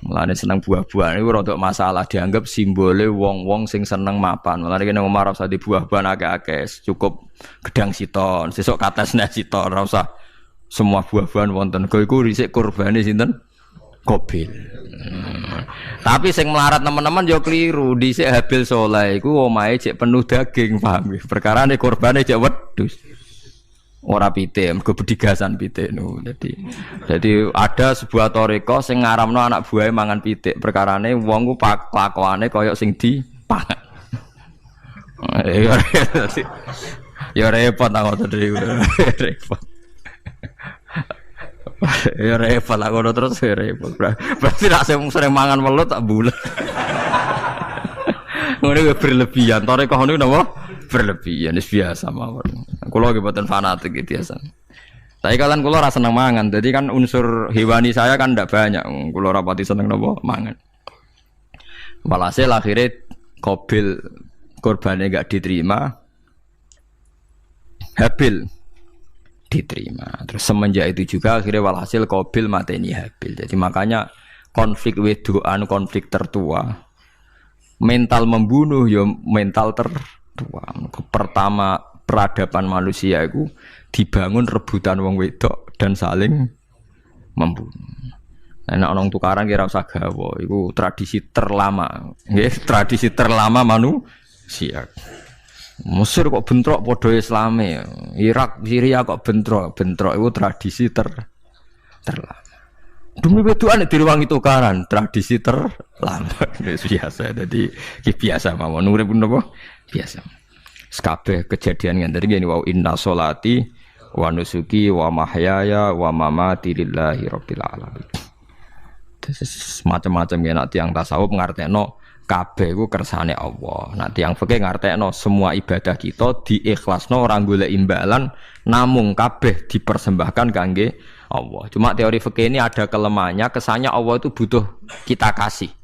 Mulane seneng buah-buahan iku rada masalah dianggap simbole wong-wong sing seneng mapan. Mulane kene Umar ora usah di buah-buahan akeh-akeh, cukup gedang siton, sesuk katesne siton, ora usah semua buah-buahan wonten. Kok iku risik kurbane sinten? Qabil. Tapi sing melarat teman-teman yo keliru. Dhisik Habil saleh iku omahe cek penuh daging, paham nggih? Perkarane kurbane cek wedhus. Ora pitik, mergo bedigasan pitik no. Jadi ada sebuah toreko sing ngaramno anak buahe mangan pitik. Perkarane wong ku kelakuane kaya sing dipangan. Ya repot aku tadi repot. Ya repot aku terus repot. Berarti nak sering mangan welut tak bulet. Ngono berlebihan. Toreko niku napa? Berlebihan wis biasa mawon. Kula nggih mboten fanatik gitu biasa. Tapi kalian kula ora seneng mangan. Jadi kan unsur hewani saya kan ndak banyak. Kula rapati seneng napa mangan. Walhasil akhirnya Qabil korbannya enggak diterima. Habil diterima. Terus semenjak itu juga akhirnya walhasil Qabil mateni Habil. Jadi makanya konflik wedoan, konflik tertua. Mental membunuh ya mental tertua. Pertama peradaban manusia itu dibangun rebutan wong wedok dan saling membunuh. Nek ana tukaran kira usah gawa, iku tradisi terlama. Nggih, tradisi terlama manusia. Mesir kok bentrok padha Islame. Irak, Syria kok bentrok iku tradisi terlama. Demi wedokan direwangi tukaran, tradisi terlama. Wis biasa. Dadi iki biasa mawon urip napa? Biasa. Kabeh kejadian ngene iki wa inna sholati wa nusuki wa mahyaya wa mamati lillahi rabbil alamin. Macam-macam ya nak tiang tasawuf ngartekno kabeh iku kersane Allah. Nak tiang fikih ngartekno semua ibadah kita diikhlasno ora golek imbalan namung kabeh dipersembahkan kangge Allah. Cuma teori fikih ini ada kelemahannya, kesannya Allah itu butuh kita kasih.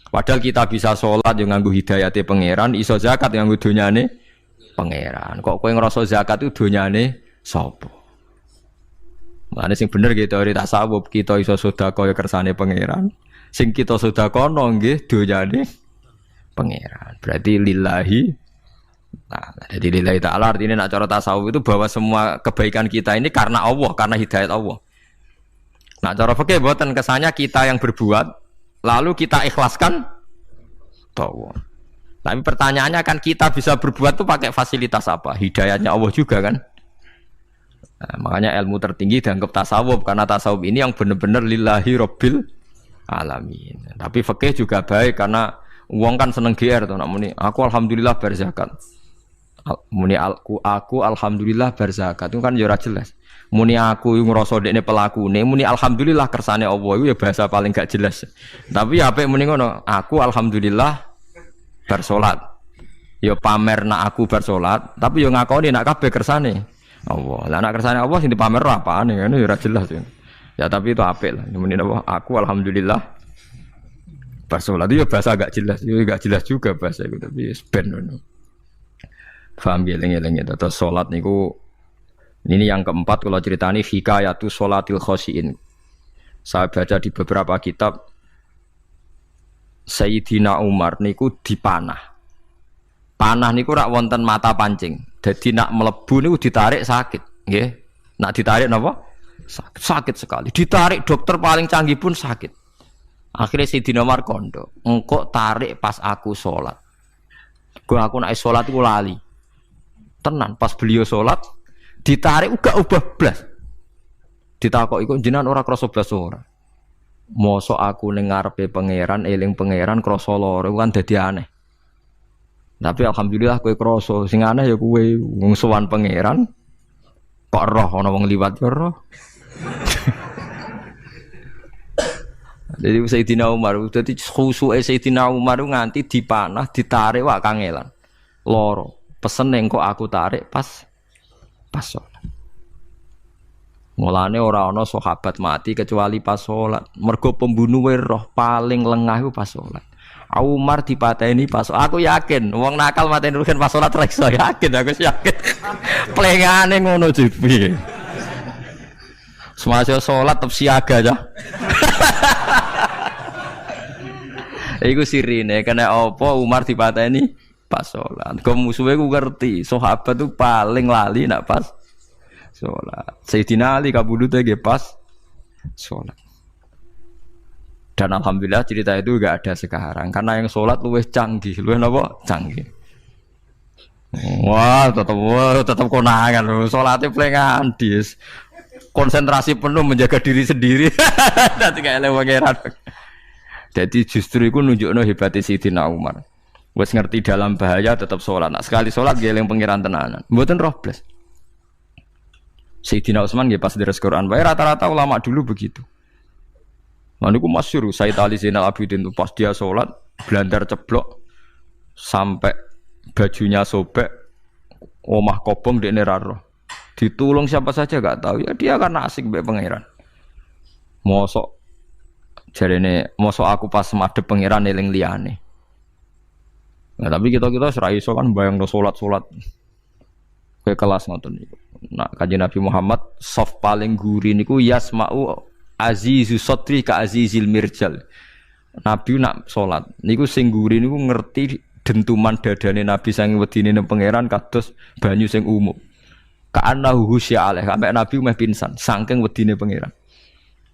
Padahal kita bisa sholat yang nganggo hidayate pangeran, iso zakat yang nganggo donyane pangeran. Kok kowe ngrasa zakat itu donyane sapa? Mane sing bener gitu teori tasawuf, kita iso sedekah ya kersane pangeran. Sing kita sedekahno nggih donyane pangeran. Berarti lillahi. Nah, jadi lillahi ta'ala artinya nak cara tasawuf itu bahwa semua kebaikan kita ini karena Allah, karena hidayat Allah. Nah, cara fikih mboten kesannya kita yang berbuat lalu kita ikhlaskan Allah. Tapi pertanyaannya kan kita bisa berbuat itu pakai fasilitas apa? Hidayatnya Allah juga kan? Nah, makanya ilmu tertinggi dianggap tasawuf karena tasawuf ini yang benar-benar lillahi rabbil alamin. Tapi fikih juga baik karena wong kan seneng GR to nak muni aku alhamdulillah berzakat. Muni aku alhamdulillah berzakat itu kan ya ora jelas. Muni aku ngrasa dekne pelakune, muni alhamdulillah kersane Allah itu ya bahasa paling gak jelas. Tapi ya apik muni ngono, aku alhamdulillah bersolat. Ya pamer nak aku bersolat, tapi ya ngakoni nak kabeh kersane Allah. Lah nak kersane Allah sing dipamer apane ngene ya ora jelas ya. Ya tapi itu apik lah. Muni apa aku alhamdulillah bersolat itu ya bahasa agak jelas, ya gak jelas juga bahasa itu tapi ben ngono. Paham geleng-geleng itu. Terus sholat niku ini yang keempat kalau ceritani hikayatu sholatil khosyiin. Saya baca di beberapa kitab Sayyidina Umar niku dipanah. Panah niku rak wonten mata pancing. Jadi nak melebu niku ditarik sakit, nggih. Nak ditarik napa? Sakit sekali. Ditarik dokter paling canggih pun sakit. Akhirnya Sayyidina Umar kondo, engkau tarik pas aku sholat. Aku nak sholat iku lali. Tenan pas beliau sholat ditarik uga ubah blas. Ditakok iku jenengan ora krasa blas ora. Mosok aku ning ngarepe pangeran eling pangeran krasa lara kan dadi aneh. Tapi alhamdulillah kowe krasa sing aneh ya kowe wong sowan pangeran kok roh ana wong liwat ya roh. Jadi Sayyidina Umar dadi khusuke Sayyidina Umar nganti dipanah ditarik wak kangelan. Loro. Pesen yang kok aku tarik pas sholat. Mulane ora ana sahabat mati kecuali pas sholat. Mergo pembunuhe roh paling lengah iku pas sholat. Umar dipateni pas aku yakin wong nakal mateni rugen pas sholat ra iso yakin aku yakin. Plengane ngono piye. Semasa sholat tetep siaga aja. Iku sirine kena apa Umar dipateni pas sholat. Kau musuhnya ku ngerti, sahabat tu paling lali nak pas sholat. Sayyidina Ali kabudutnya ge pas sholat. Dan alhamdulillah cerita itu gak ada sekarang karena yang sholat luwih canggih, luwih napa? Canggih. Wah, tetap konangan lho. Sholatnya pelengan dis. Konsentrasi penuh menjaga diri sendiri. Nanti kayak lewat pangeran. Jadi justru itu nunjukno hebatnya Sayyidina Umar. Wes ngerti dalam bahaya tetap sholat. Nah, sekali sholat dia yang pengiran tenanan. Mboten roh blas. Sayyidina Utsman nggih pas deres Quran wae rata-rata ulama dulu begitu. Maniku masyhur Sayyid Ali Zainal Abidin itu pas dia sholat blandar ceblok sampai bajunya sobek, omah kobong dekne ra roh. Ditulung siapa saja gak tahu ya dia karena asik mbek pangeran. Mosok jarene mosok aku pas madhep pangeran eling liyane. Nah, tapi kita ora iso kan bayangno salat kayak kelas ngoten niku. Nah, Kanjeng Nabi Muhammad soft paling guri niku yasma'u azizu sotri ka azizil mirjal. Nabi nak salat niku sing guri niku ngerti dentuman dadane Nabi saking wedine nang pangeran kados banyu sing umum. Ka'annahu husya alaih sampai Nabi meh pingsan saking wedine pangeran.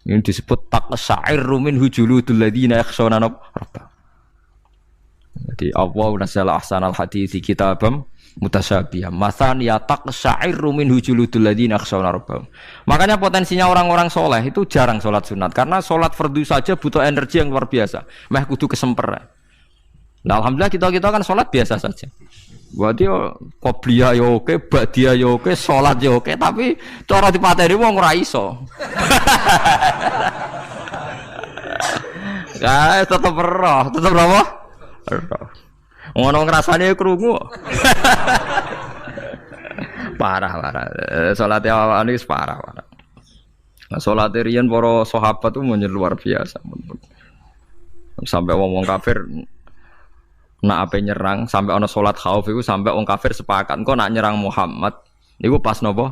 Ini disebut taqsa'irru min hujuludul ladzina yakhshawna rabbah. Jadi Allah nazzala ahsanal hadithi kitabam mutasyabihah. Mathan ya taqsa'irru min hujuludul ladzina yakhshawna rabbah. Makanya potensinya orang-orang soleh itu jarang sholat sunat karena sholat fardu saja butuh energi yang luar biasa. Meh kudu kesemper. Nah, alhamdulillah kita kan sholat biasa saja. Buat dia qobliyah ya oke, ba'diyah ya oke, sholat ya oke, tapi cara dipateni wong ora iso. Ya tetep roh, tetep apa? Ngono ngrasane krungu. Parah. Salate awake wis parah. Nah, salate riyen para sahabat itu luar biasa. Sampai wong kafir nak ape nyerang sampai ana salat khauf iku sampai wong kafir sepakat kok nak nyerang Muhammad niku pas napa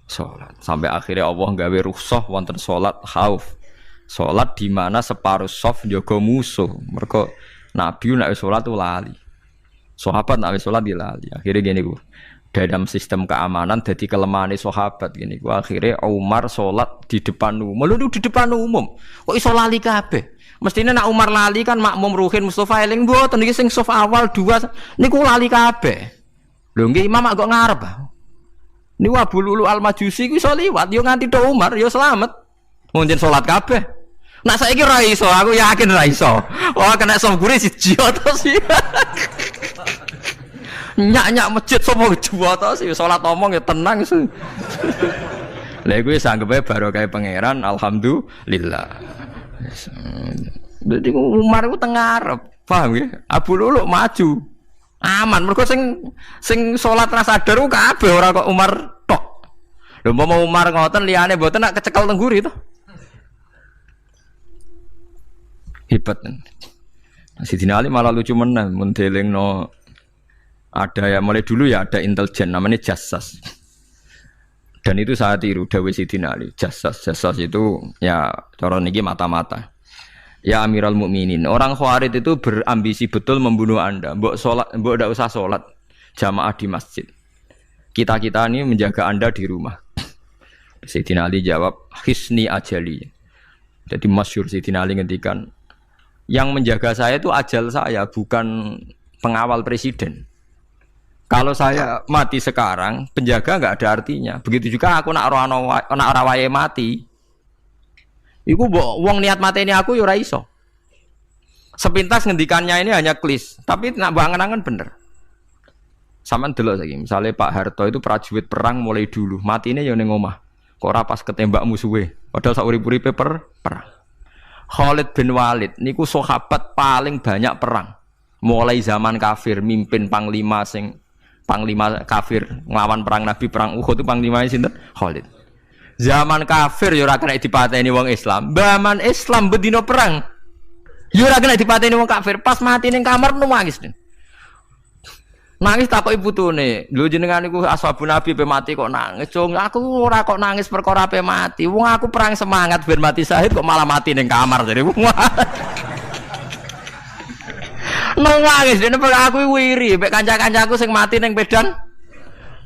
salat. Sampai akhirnya Allah gawe rukhsah wonten salat khauf. Salat di mana separuh shaf njaga musuh. Mergo Nabi nek salat tu lali. Sahabat nek salat dia lali. Akhirnya gini ku. Dalam sistem keamanan dadi kelemahane sahabat gini ku. Akhirnya Umar salat di depan umum. Lho di depan umum. Kok iso lali kabeh? Mestine nak Umar lali kan makmum Ruhin Mustofa eling mboten iki sing shaf awal dua niku lali kabeh. Lho nggih imam kok ngarep. Niku Abu Lulu Al-Majusi ku iso liwat yo nganti tok Umar yo slamet. Mungkin salat kabeh. Nak saiki ra iso, aku yakin ra iso. Wah kena sambure siji to sih. Nyak masjid sapa dua to sih salat omong ya tenang sih. Lha iku wis anggepe barokah pangeran alhamdulillah. Jadi Umar itu tengah Arab, paham ya? Abu Lulu maju, aman. Mereka sing sholat rasa sadar kabeh ora kok Umar tok. Lho mau Umar ngoten liyane mboten nak kecekel tengguri to. Hebat. Sidina Ali malah lucu menan mun delingno ada ya mulai dulu ya ada intelijen namanya Jassas. Dan itu saya tiru dawuh Sidina Ali. Jassas itu ya cara niki mata-mata. Ya Amirul Mukminin, orang Khawarij itu berambisi betul membunuh Anda. Mbok ndak usah salat jamaah di masjid. Kita ini menjaga Anda di rumah. Sayyidina Ali jawab, "Hisni ajali." Jadi masyhur Sayyidina Ali ngendikan, yang menjaga saya itu ajal saya, bukan pengawal presiden. Kalau saya mati sekarang, penjaga nggak ada artinya. Begitu juga aku nak ora wae mati. Iku wong niat mateni aku ya ora iso. Sepintas ngendikannya ini hanya klis, tapi nak bangen-angen bener. Sampeyan delok saiki, misale Pak Harto itu prajurit perang mulai dulu, matine ya ning omah. Kok ora pas ketembak musuhe, padahal sak urip-uripe perang. Khalid bin Walid niku sahabat paling banyak perang. Mulai zaman kafir mimpin panglima kafir nglawan perang Nabi perang Uhud itu panglimane sinten? Khalid. Zaman kafir ya ora kena dipateni wong Islam. Zaman Islam bedino perang. Ya ora kena dipateni wong kafir. Pas mati ning kamar nangis. Nangis takoki putune. Lho jenengan niku ashabun Nabi pe mati kok nangis. Cung, aku ora kok nangis perkara pe mati. Wong aku perang semangat ben mati syahid kok malah mati ning kamar jadi. Nangis dene aku wiri mek kanca-kancaku sing mati ning medan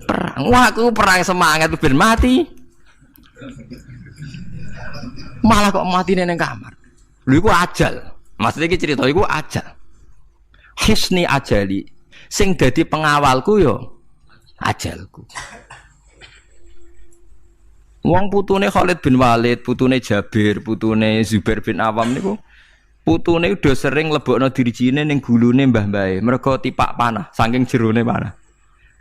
perang. Wah aku perang semangat ben mati. Malah kok mati ning kamar. Lho iku ajal. Maksudnya iki cerita iku ajal. Hisni ajali. Sing dadi pengawalku yo ajalku. Wong putune Khalid bin Walid, putune Jabir, putune Zubair bin Awam niku Putune udah sering lebokno dirijine ning gulune mbah mbahe. Mergo tipak panah, saking jerone panah.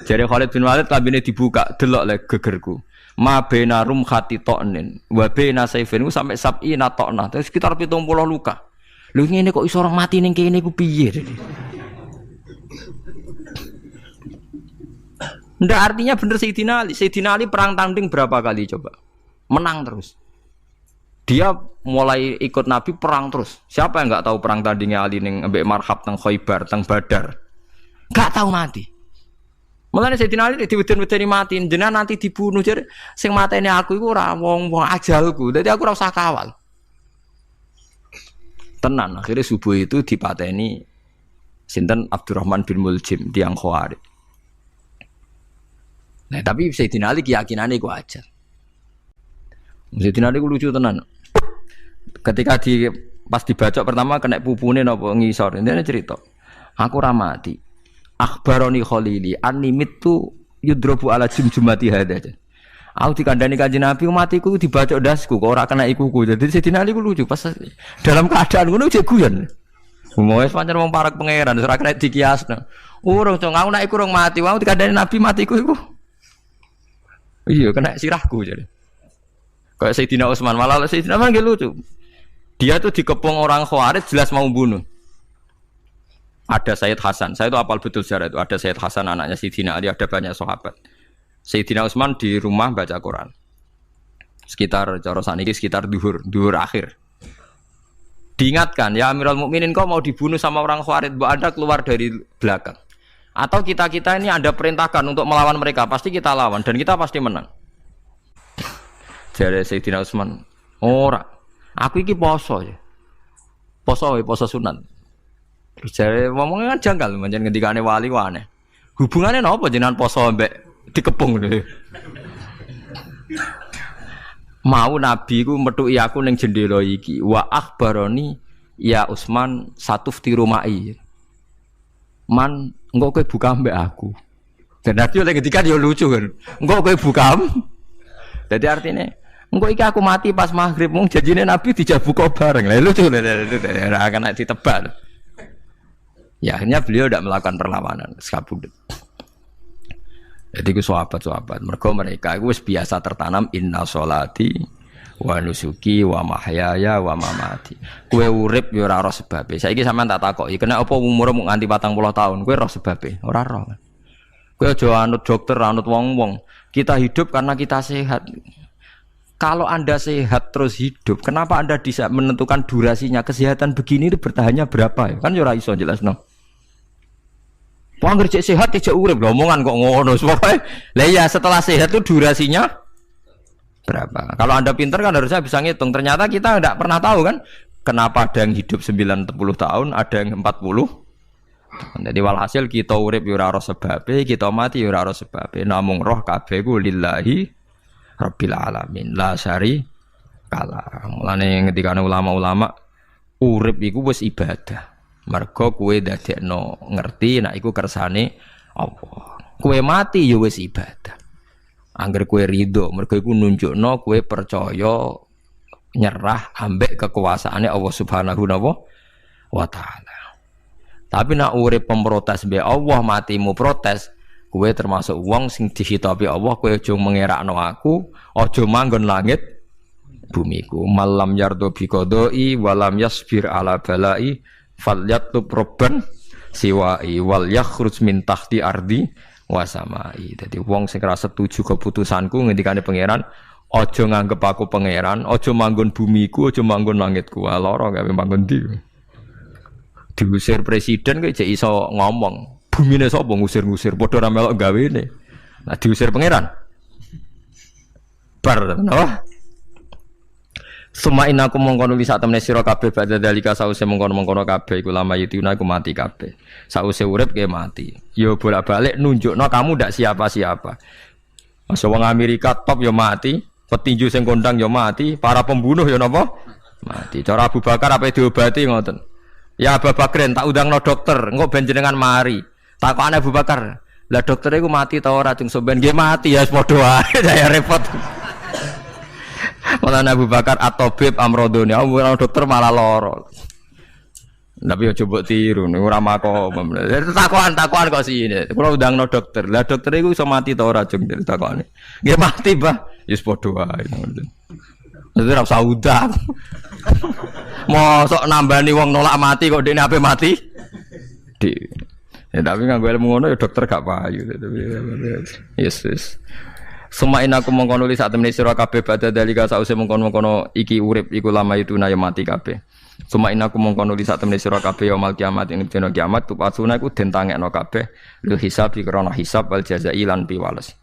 Jare Khalid bin Walid lambene dibuka, delok le gegerku. Ma bena rum khati to'nin wa bena saifin sampai sab'ina to'na. Terus sekitar 70 luka. Lho ngene kok iso orang mati ning kene ku piye? Ndak artinya bener Sayyidina Ali. Sayyidina Ali perang tanding berapa kali coba? Menang terus. Dia mulai ikut Nabi perang terus. Siapa yang enggak tahu perang tandingnya Ali ning ambek Marhab teng Khaibar, teng Badar? Enggak tahu mati. Mulane Sayyidina Ali diweden-wedeni mati, jenengan nanti dibunuh jare sing mateni aku iku ora wong-wong ajalku. Dadi aku ora usah kawal. Tenan akhirnya subuh itu dipateni sinten Abdurrahman bin Muljim tiang Khawarij. Nah, tapi Sayyidina Ali keyakinannya iku aja. Sayyidina Ali ku lucu tenan. Ketika pas dibacok pertama kena pupune napa ngisor. Intine cerita. Aku ora mati. Akhbaroni Khalili anni mitu yudrobu ala jumjumati hada. Aku dikandani Kanjeng Nabi matiku dibacok dasku kok ora kena ikuku. Jadi Sayyidina Ali ku lucu pas dalam keadaan ngono jek guyon. Wes pancen wong parek pangeran ora kena dikiasno. Urung cong aku nek iku urung mati, aku dikandani Nabi matiku iku. Iya kena sirahku jadi. Kayak Sayyidina Utsman malah Sayyidina Utsman nggih lucu. Dia tuh dikepung orang Khawarij jelas mau bunuh. Ada Sayyid Hasan. Saya itu apal betul sejarah itu. Ada Sayyid Hasan anaknya Sayyidina Ali, ada banyak sahabat. Sayyidina Utsman di rumah baca Quran. Sekitar cara saniki sekitar duhur akhir. Diingatkan, ya Amirul Mukminin kau mau dibunuh sama orang Khawarij, mbok Anda keluar dari belakang. Atau kita-kita ini ada perintahkan untuk melawan mereka, pasti kita lawan dan kita pasti menang. Jadi Sayyidina Utsman, ora. Aku iki poso ya. Poso sunat. Terus jare ngomongnya kan janggal, pancen ngendikane wali wane. Hubungannya napa jenengan poso mbek dikepung lho. Mau Nabi ku methuki aku ning jendela iki, wa akhbaroni ya Utsman satufti rumai. Man engko kowe buka mbek aku. Dan Nabi oleh ketika dia lucu kan. Engko kowe buka. Jadi artinya engko iki aku mati pas maghrib mung janjine Nabi dijak buka bareng. Lah lucu ora akan ditebak. Ya akhirnya beliau tidak melakukan perlawanan, sekabudut. Jadi ku sahabat-sahabat, mereka itu biasa tertanam inna sholati wa nusuki wa mahyaya wa mamati. Kue urip ya ora roh sebabe. Saiki sampean tak takoki, kena apa umurmu nganti 40 tahun? Kue roh sebabe, ora roh. Kue aja anut dokter, anut wong-wong. Kita hidup karena kita sehat. Kalau Anda sehat terus hidup, kenapa Anda bisa menentukan durasinya? Kesehatan begini itu bertahannya berapa ya? Kan ya ora iso jelasno. Wong ngerjek sehat tidak urip, omongan kok ngono. Pokoke lah ya setelah sehat itu durasinya berapa? Kalau Anda pintar kan harusnya bisa ngitung. Ternyata kita tidak pernah tahu kan kenapa ada yang hidup 90 tahun, ada yang 40. Jadi walhasil kita urip ya ora sebabe, kita mati ya ora sebabe. Namung roh kabeh ku lillahi rabbil alamin. La syari kala. Mulane ketika ulama-ulama urip iku wis ibadah. Mergo kowe dadekno ngerti nek iku kersane Allah. Kowe mati ya wis ibadah. Angger kowe ridho, mergo iku nunjukno kowe percaya nyerah ambek kekuasaane Allah Subhanahu wa taala. Tapi nek urip pemprotes mbek Allah matimu protes, kowe termasuk wong sing dihitabi Allah, kowe aja mengerakno aku, aja manggon langit bumiku. Malam yardo bi qodoi walam yasbir ala balai falyatub robban siwai wal yakhruj min tahti ardi wasamai. Jadi wong sing ora setuju keputusanku ngendikane pangeran, aja nganggep aku pangeran, aja manggon bumiku, aja manggon langitku. Lara gawe manggon ndi. Diusir presiden kok jek iso ngomong. Bumine sapa ngusir-ngusir padha ora melok gawene. Nah diusir pangeran. Bar napa? Suma inaku mongkono li sak temene sira kabeh badhe dalika sause mongkono-mongkono kabeh iku lama yutuna iku mati kabeh. Sause urip ke mati. Yo bolak-balik nunjukno kamu ndak siapa-siapa. Masa wong Amerika top yo mati, petinju sing kondang yo mati, para pembunuh yo napa? Mati. Cara Abu Bakar apa diobati ngoten. Ya Abu Bakrin tak undangno dokter, engko ben jenengan mari. Takokane Abu Bakar, lah dokter iku mati ta ora cung sampean nggih mati ya padha wae saya repot. Malah Abu Bakar atau Bib Amrodoni, orang dokter malah loro. Tapi yo coba tiru niku ora makom. Takokan kok sini. Kula undangno dokter. Lah dokter iku iso mati ta ora jeng takokane. Nggih mati, Bah. Wis padha wae ngoten. Dadi ora usah udang. Mosok nambani wong nolak mati kok dekne ape mati? Ya tapi nganggo ilmu ngono ya dokter gak payu. Yes. Semain aku mongkon nulis sak temene sira kabeh badha dalika sause mongkon-mongkon iki urip iku lama itu na ya mati kabeh. Semain aku mongkon nulis sak temene sira kabeh yaumul kiamat ing dina kiamat tupasuna iku den tangekno kabeh lil hisab krana hisab wal jazai lan piwales.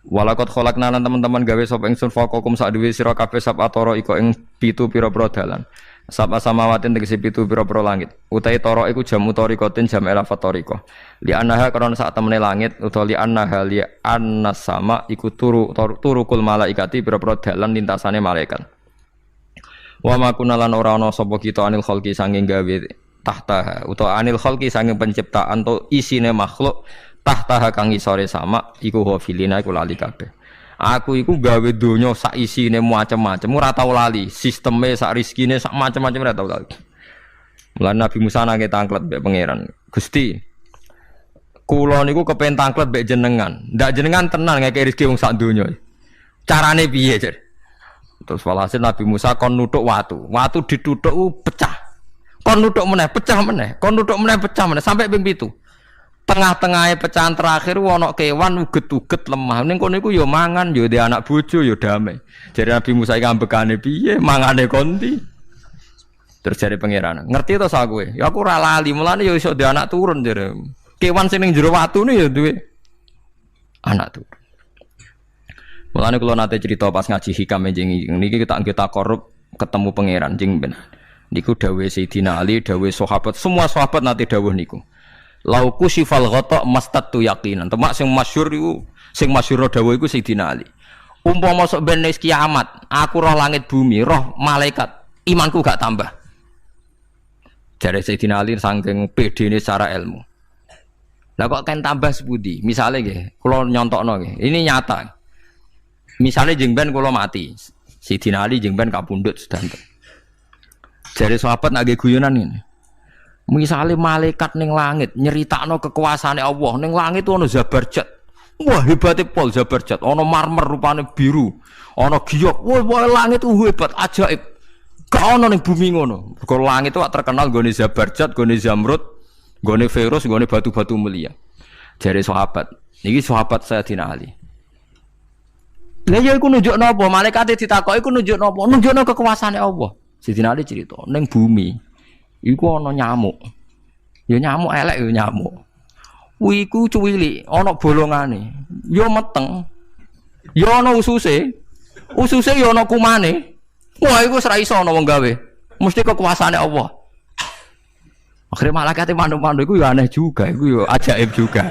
Walakot kholakna lan teman-teman gawe sapa ingsun faqakum sak duwe sira kabeh sab atoro iko ing 7 pira-pira dalan. Sapa samawatin tegese 7 pira-pira langit. Utahe tara iku jam utarikotin jam elafat tariko. Li annaha karena sak temene langit utawa li annaha li annas sama iku turukul malaikati pira-pira dalan lintasane malaikat. Wa ma kunalan ora ana sapa kita anil khalqi sanging gawe tahta utawa anil khalqi sanging penciptaan to isine makhluk tahta kang isore sama iku hafilina iku lali kabeh. Aku iku gawe donya sak isine macam-macam ora tau lali, sisteme sak rezekine sak macam-macam ora tau lali. Mulane Nabi Musa nangke tanglet mbek pangeran. Gusti, kula niku kepen tanglet mbek jenengan. Ndak jenengan tenan ngeke rezeki wong sak donya. Carane piye, Jar? Terus walhasil Nabi Musa kon nuthuk watu. Watu dituthuk pecah. Kon nuthuk meneh, pecah meneh. Kon nuthuk meneh, pecah meneh sampai ping 7. Tengah-tengahnya pecahan terakhir wono kewan uget-uget lemah. Ning kono iku ya mangan, ya di anak bojo ya damai. Jadi Nabi Musa iki ambekane piye? Mangane konti. Terus jare pangeran, ngerti to sak kowe? Ya aku ora lali, mulane ya iso di anak turun jare. Kewan sing ning jero watune ya duwe anak turun. Mulane kula nate cerita pas ngaji hikam jeng niki kita korup ketemu pangeran jeng ben. Niku dawuh Sayyidina Ali, dawuh sahabat, semua sahabat nate dawuh niku. Lauku sifal ghata mastatu yaqinan. Temak sing masyhur iku, sing masyhur dawuh iku Sayyidina Ali. Umpama sok ben wis kiamat, aku roh langit bumi, roh malaikat, imanku gak tambah. Jare Sayyidina Ali saking pedene secara ilmu. Lah kok kan tambah sepundi? Misale nggih, kula nyontokno nggih. Ini nyata. Misale jeng ben kula mati. Sayyidina Ali jeng ben kapundhut sedanten. Jare sahabat nak nggih guyonan ngene. Misalnya malaikat ning langit nyeritakno kekuasaane Allah ning langit ono Zabarjat. Wah hebate pol Zabarjat, ono marmer rupane biru, ono giok. Wah langit hebat ajaib. Gak ono ning bumi ngono. Mergo langit itu terkenal gone Zabarjat, gone Zamrud, gone Virus, gone batu-batu mulia. Jare sahabat, niki sahabat Sayyidina Ali. Lah ya iku nunjukno apa? Malaikate ditakoki iku nunjukno apa? Nunjukno kekuasaane Allah. Sayyidina Ali cerita ning bumi iku ana nyamuk. Ya nyamuk elek ya nyamuk. Iku cuwili, ana bolongane. Ya meteng. Ya ana ususe. Ususe ya ana kumane. Wah iku ora iso ana wong gawe. Mesti kekuasaane Allah. Akhire malaikat mandu-mandu iku ya aneh juga, iku ya ajaib juga.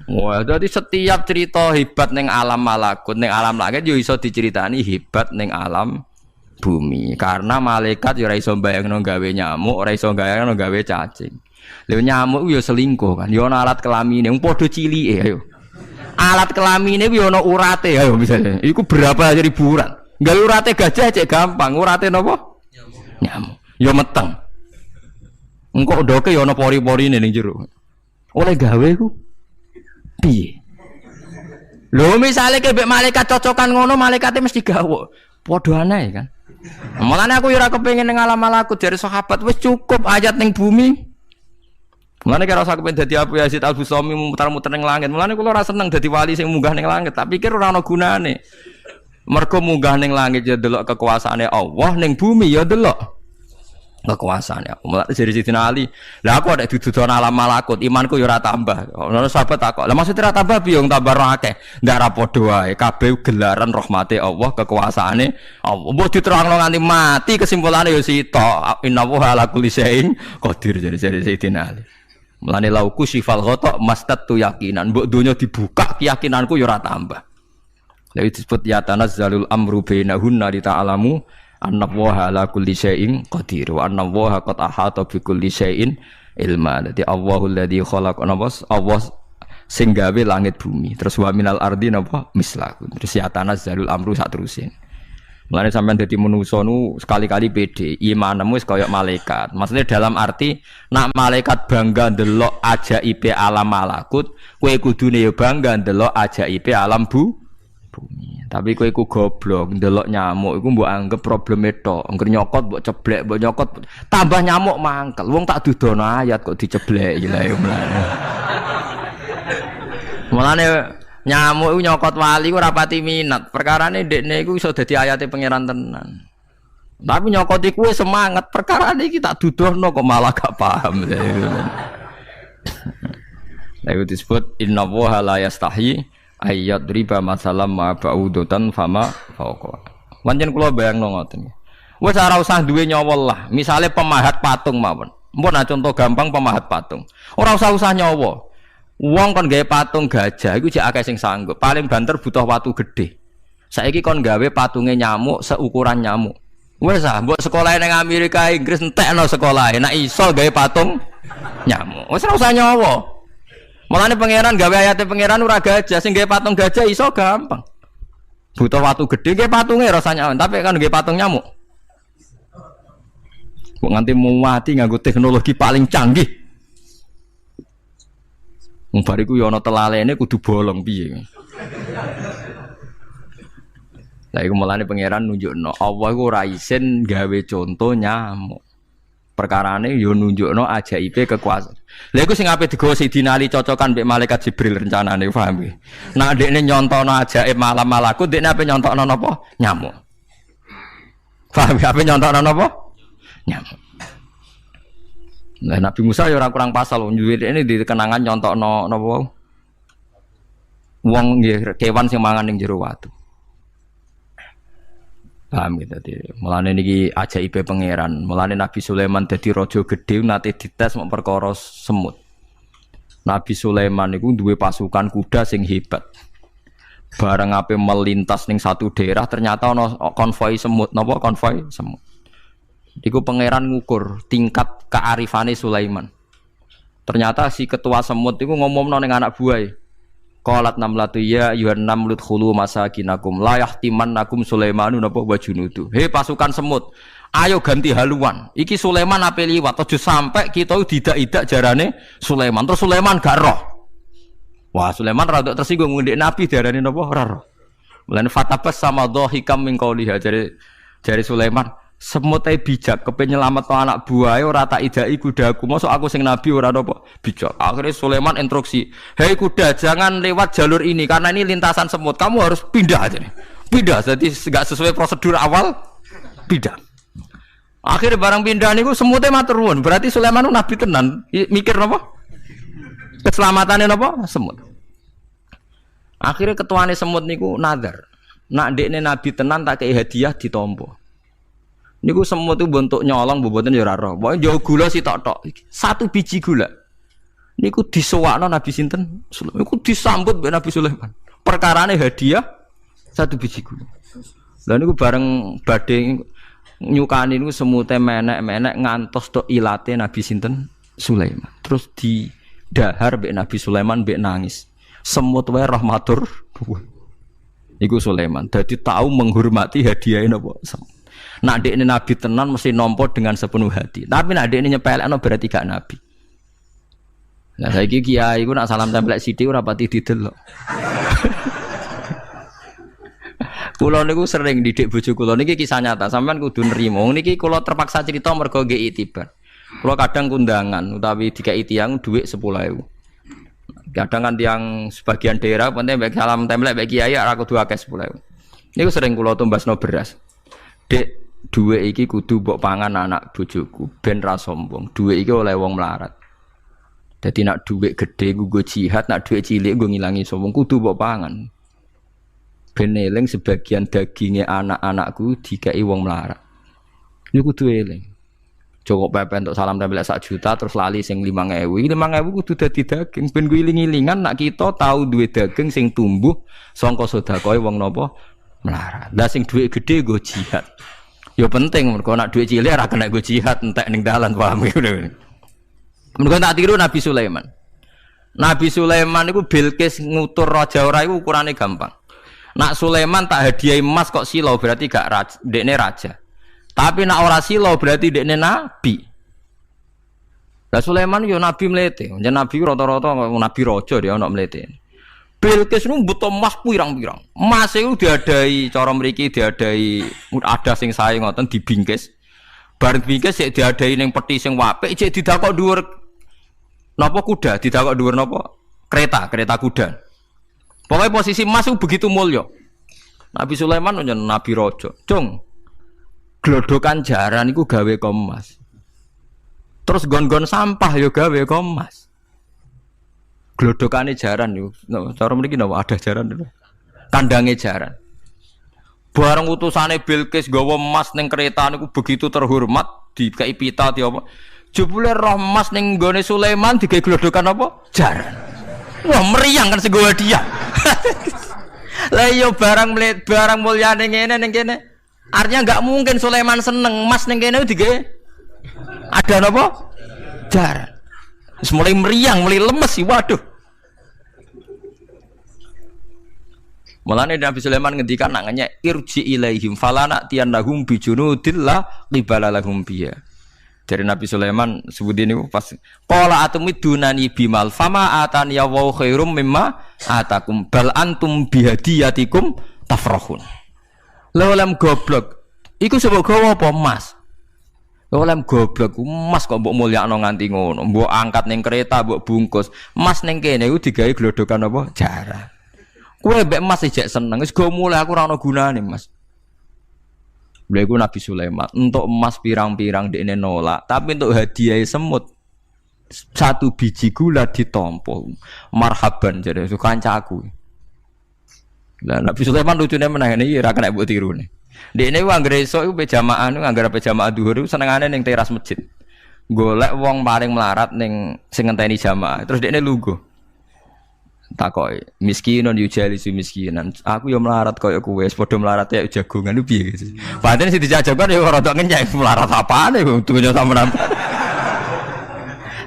Wah, jadi setiap cerita hebat ning alam malakut, ning alam langit yo iso diceritani hebat ning alam bumi karena malaikat ora iso bayangno gawe nyamuk, ora iso bayangno gawe cacing. Lha nyamuk yo selingkuh kan, yo ana alat kelamine, wong padha cilike ayo. Alat kelamine yo ana urate ayo misalnya. Iku berapa ribuan. Gawe urate gajah cek gampang, urate napa? Nyamuk. Yo meteng. Engko ndoke yo ana pori-porine ning jero. Oleh gawe ku piye? Lho misale kebek malaikat cocokan ngono, malaikate mesti gawe. Padha aneh kan. Mulane aku ora kepengin ning alam malakut dari sahabat wis cukup ayat ning bumi. Mulane kira usah kepen dadi Abu Yazid Al-Bustami muter-muter ning langit. Mulane kula ora seneng dadi wali sing munggah ning langit, tak pikir ora ana gunane. Mergo munggah ning langit ya delok kekuasaane Allah, ning bumi ya delok kekuasaane Allah. Mulane dari Sayyidina Ali, lah aku ada didudon alam malakut, imanku ya ora tambah. Ono sahabat takok, "Lah maksud ora tambah piye wong tambah akeh?" Ndak ra padha wae, kabeh gelaran rahmate Allah, kekuasaane Allah. Mbok diterangno nganti mati kesimpulane ya sita. Innallaha ala kulli syai'in qadir dari Sayyidina Ali. Mulane lauku sifal ghata mastatu yakinan, mbok donya dibuka keyakinanku ya ora tambah. Lha disebut ya tanazzalul amru bainahunna li ta'lamu annallaha ala kulli syai'in qadir wa annallaha qad ahata bi kulli syai'in ilma. Dadi Allahul ladzi khalaqa Allah sing gawe langit bumi. Terus wa minal ardi napa mislahu. Terus ya tanazzalul amru sak terusin. Mulane sampean dadi manusa nu sekali-kali pede, imanmu wis kaya malaikat. Maksudnya dalam arti nak malaikat bangga ndelok ajaibe alam malakut, kowe kudune ya bangga ndelok ajaibe alam bumi. Tapi kowe iku goblok, ndelok nyamuk iku mbok anggap probleme tok. Engger nyokot mbok ceblek, mbok nyokot tambah nyamuk mangkel. Wong tak dudono ayat kok diceblek iki lha mulane. Mulane nyamuk iku nyokot wali ora pati minat. Perkarane ndekne iku iso dadi ayate pangeran tenan. Tapi nyokot iku semangat, perkarane iki tak dudono kok malah gak paham. Lha iku disebut inna wa la yastahi ayat riba masalam ma ba'udutan fama fauqa. Pancen kula bayangno ngoten. Wis ora usah duwe nyawa lah. Misale pemahat patung mawon. Mpun contoh gampang pemahat patung. Ora usah nyawa. Wong kon gawe patung gajah iku jek akeh sing sanggup. Paling banter butuh watu gede. Saiki kon gawe patunge nyamuk seukuran nyamuk. Wis ah, mbok sekolah ning Amerika Inggris entekno sekolah. Nek iso gawe patung nyamuk. Wis ora usah nyawa. Mulane pangeran gawe ayate pangeran ora gajah, sing gawe patung gajah iso gampang. Butuh watu gede gawe patunge rasa nyaman, tapi kan gawe patung nyamuk. Kok nganti muwati nganggo teknologi paling canggih. Wong bariku ya ana telalene kudu bolong piye. Lah iku mulane pangeran nunjukno Allah iku ora isin gawe conto nyamuk. Perkarane yo nunjukno ajaibe kekuasaan. Lha iku sing ape digawa Sidina Ali cocokan mbek malaikat Jibril rencanane paham iki. Nek ndekne nyontono ajaib malam malaku ndekne ape nyontokno napa? Nyamuk. Paham ape nyontokno napa? Nyamuk. Nah, Nabi Musa ya ora kurang pasal ini di kenangan nyontokno napa? Wong nggih kewan sing mangan ning jero watu. Paham gitu tadi. Mulane niki ajaibe pangeran. Mulane Nabi Sulaiman dadi raja gedhe nate dites mok perkara semut. Nabi Sulaiman niku duwe pasukan kuda sing hebat. Bareng ape melintas ning satu daerah ternyata ana konvoi semut. Napa konvoi semut? Iku pangeran ngukur tingkat kearifane Sulaiman. Ternyata si ketua semut iku ngomongno ning anak buahe. Qalat namlatu ya ayuhan namlut khulu masakinakum la yahtimannakum Sulaimanu napa wa junudu. He pasukan semut, ayo ganti haluan. Iki Sulaiman ape liwat aja sampai kita didak-idak jarane Sulaiman. Terus Sulaiman gak roh. Wah, Sulaiman rada tersinggung ndek Nabi diarani napa ora roh. Mulane fatabas sama dhahikam min qauliha jare Sulaiman. Semut ae bijak kepen nyelametno anak buahe ora tak idaki kudaku mosok aku sing nabi ora napa bijak. Akhirnya Sulaiman instruksi, "Hei kuda, jangan lewat jalur ini karena ini lintasan semut. Kamu harus pindah aja nih." Pindah, jadi enggak sesuai prosedur awal, pindah. Akhirnya barang pindah niku semutnya matur nuwun. Berarti Sulaiman nabi tenan. Mikir napa? Keselamatan napa? Semut. Akhirnya ketuane semut niku nazar. Nak ndekne nabi tenan tak kei hadiah ditampa. Niku semut itu bentuk nyolong boboten ya ora roh. Pokoke jauh gula sitok-tok. Satu biji gula. Niku disewakno Nabi sinten? Niku disambut mbek Nabi Sulaiman. Perkarane hadiah satu biji gula. Lah niku bareng badhe nyukani niku semute menek-menek ngantos tok ilate Nabi sinten? Sulaiman. Terus didahar mbek Nabi Sulaiman mbek nangis. Semut wae rahmatur. Niku Sulaiman. Dadi tahu menghormati hadiahe napa? Nak dekne nabi tenan mesti nampa dengan sepenuh hati. Tapi nak dekne nyepelekno berarti gak nabi. Lah saiki kiai iku nak salam tempel sithik ora pati didelok. Kula niku sering didik bojo kula niki kisah nyata, sampean kudu nrimo. Niki kula terpaksa cerita mergo nggih itibar. Kula kadang kundangan utawi dikai tiyang dhuwit 10.000. Kadang kan tiyang sebagian daerah penting mek salam tempel mek kiai ora kudu akeh 10.000. Niku sering kula tumbasno beras. Dek duwe iki kudu mbok pangan anak bojoku ben ra sombong. Duwe iki oleh wong melarat. Dadi nak duwe gedhe nggo jihad, nak duwe cilik nggo ngilangi sombong kudu mbok pangan. Ben eling sebagian daginge anak-anakku dikai wong melarat. Niku kudu eling. Cukup pepe untuk salam tempel 1 juta terus lali sing 5.000. 5.000 kudu dadi daging ben kuwi iling-ilingan nak kita tahu duwe daging sing tumbuh saka sedekahe wong napa melarat. Lah sing duwe gedhe nggo jihad. Ya penting mergo nak dhuwit cilik ora kena go jihad entek ning dalan paham ngono. Mergo tak tiru Nabi Sulaiman. Nabi Sulaiman niku Bilqis ngutur raja ora iku ukurane gampang. Nak Sulaiman tak hadiah emas kok silau berarti gak raja, dekne raja. Tapi nak ora silau berarti dekne nabi. Lah Sulaiman yo nabi mlete. Jan nabi rata-rata nabi raja dia ana mlete. Bilqis nu butuh emas pirang-pirang. Emas iku diadai cara mriki diadai ada sing sae ngoten dibingkis. Bar bingkis sik diadai ning peti sing apik sik didakok dhuwur napa kuda, didakok dhuwur napa kereta kuda. Pokoknya posisi emas itu begitu mulia. Nabi Sulaiman nyen nabi raja. Cung. Glodokan jaran iku gawe emas. Terus gon-gon sampah yo gawe emas. Glodokane jaran yo. Cara mriki napa ada jaran lho. Kandange jaran. Bareng utusane Bilqis gawa emas ning kereta niku begitu terhormat, dikai pita di apa. Jebule roh emas ning gone Sulaiman digawe glodokan apa? Jaran. Wah meriang kan segowo dia. Lah yo barang mulyane ngene ning kene. Artinya enggak mungkin Sulaiman seneng emas ning kene digawe ada napa? Jaran. Wis mulai meriang, mulai lemes sih, waduh. Mulane Nabi Sulaiman ngendikan nanganya irji ilaihim falana tiyanahum bijunudillah qibala lahum biya. Dari Nabi Sulaiman sebut ini pas qala atumidunani bimal fama atani ya wa khairum mimma atakum bal antum bihadiyatikum tafrahun. Lha goblok iku sebab gawa apa emas? Lha goblok emas kok mbok mulyakno nganti ngono, mbok angkat ning kereta mbok bungkus. Emas ning kene iku digawe glodokan apa? Jaran. Kowe mbek emas ijek seneng wis go mulai aku ora ana gunane Mas. Lha iku Nabi Sulaiman, untuk emas pirang-pirang dekne nolak, tapi untuk hadiah semut 1 biji gula ditampa. Marhaban jare kancaku. Lah Nabi Sulaiman lucune meneh iki ora kena mbok tirune. Dekne ku anggere esuk iku pejamaah niku anggere pejamaah zuhur iku senengane ning teras masjid. Golek wong paling melarat ning sing ngenteni jamaah. Terus dekne lungguh. Takoki miskinun yujalisu miskinan. Aku yo melarat koyo kowe, padha melarat ya jagongan lu piye gitu. Padahal sing dijajakan yo rada ngenyek melarat apane dunya sampean.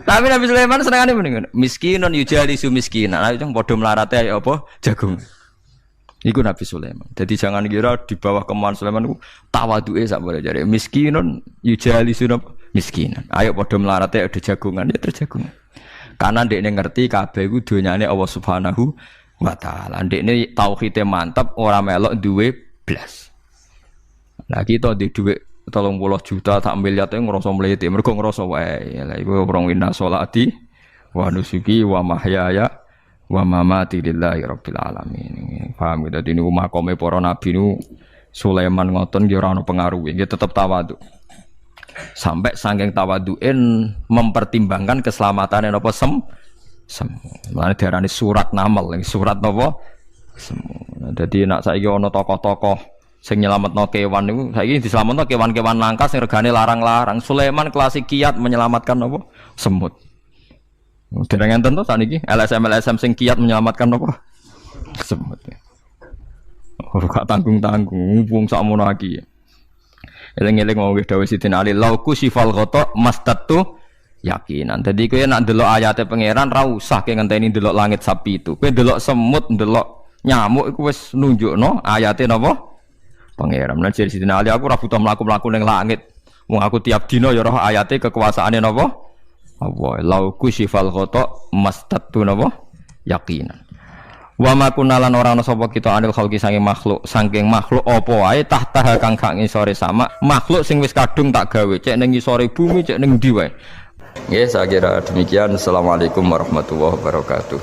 Tapi Nabi Sulaiman senengane mendingan miskinun yujalisu miskinan. Ayo padha melarat ya apa jagung. Iku Nabi Sulaiman. Jadi jangan kira di bawah kemauan Sulaiman ku tawaduke sak boleh jare. Miskinun yujalisu miskinan. Ayo padha melarat ya ada jagongan ya terjagungan. Karena ndekne ngerti kabeh iku donyane Allah Subhanahu wa taala. Ndekne tauhide mantep ora melok duwe blas. Lah kita di dhuwit 30 juta tak miliar teh ngrasa mlete, mergo ngrasa wae. Lah iku orang inna sholati wa nusuki wa mahyaya wa mamati lillahi rabbil alamin. Paham gitu. Dadi niku makome para nabi niku Sulaiman ngoten nggih ora ana pengaruhe, nggih tetep tawadhu. Sampai saking tawaduin mempertimbangkan keselamatan napa Mulane diarani surat namal, surat napa semu. Dadi nek saiki ana tokoh-tokoh sing nyelametno kewan niku saiki diselametno kewan-kewan langka sing regane larang-larang. Sulaiman klasik kiat menyelamatkan napa semut. Dereng enten to sakniki LSM sing kiat menyelamatkan napa semut. Ora tanggung-tanggung wong sakmono iki. Eling-eling mau dawuh Sidin Ali lauku sifal ghata mastatu yakinan. Dadi kowe nek ndelok ayate pangeran ra usah ke ngenteni ndelok langit sapi itu. Kowe ndelok semut, ndelok nyamuk iku wis nunjukno ayate napa pangeran. Lan Sidin Ali aku ora butuh mlaku-mlaku ning langit. Wong aku tiap dina ya roh ayate kekuasaane napa? Allah. Lauku sifal ghata mastatu napa yakinan. Wa ma kunalan ora ana sapa kita anil khalqi saking makhluk apa wae tahta kang gak ngisore sama makhluk sing wis kadung tak gawe cek ning ngisore bumi cek ning ndi wae. Nggih saya kira demikian. Assalamualaikum warahmatullahi wabarakatuh.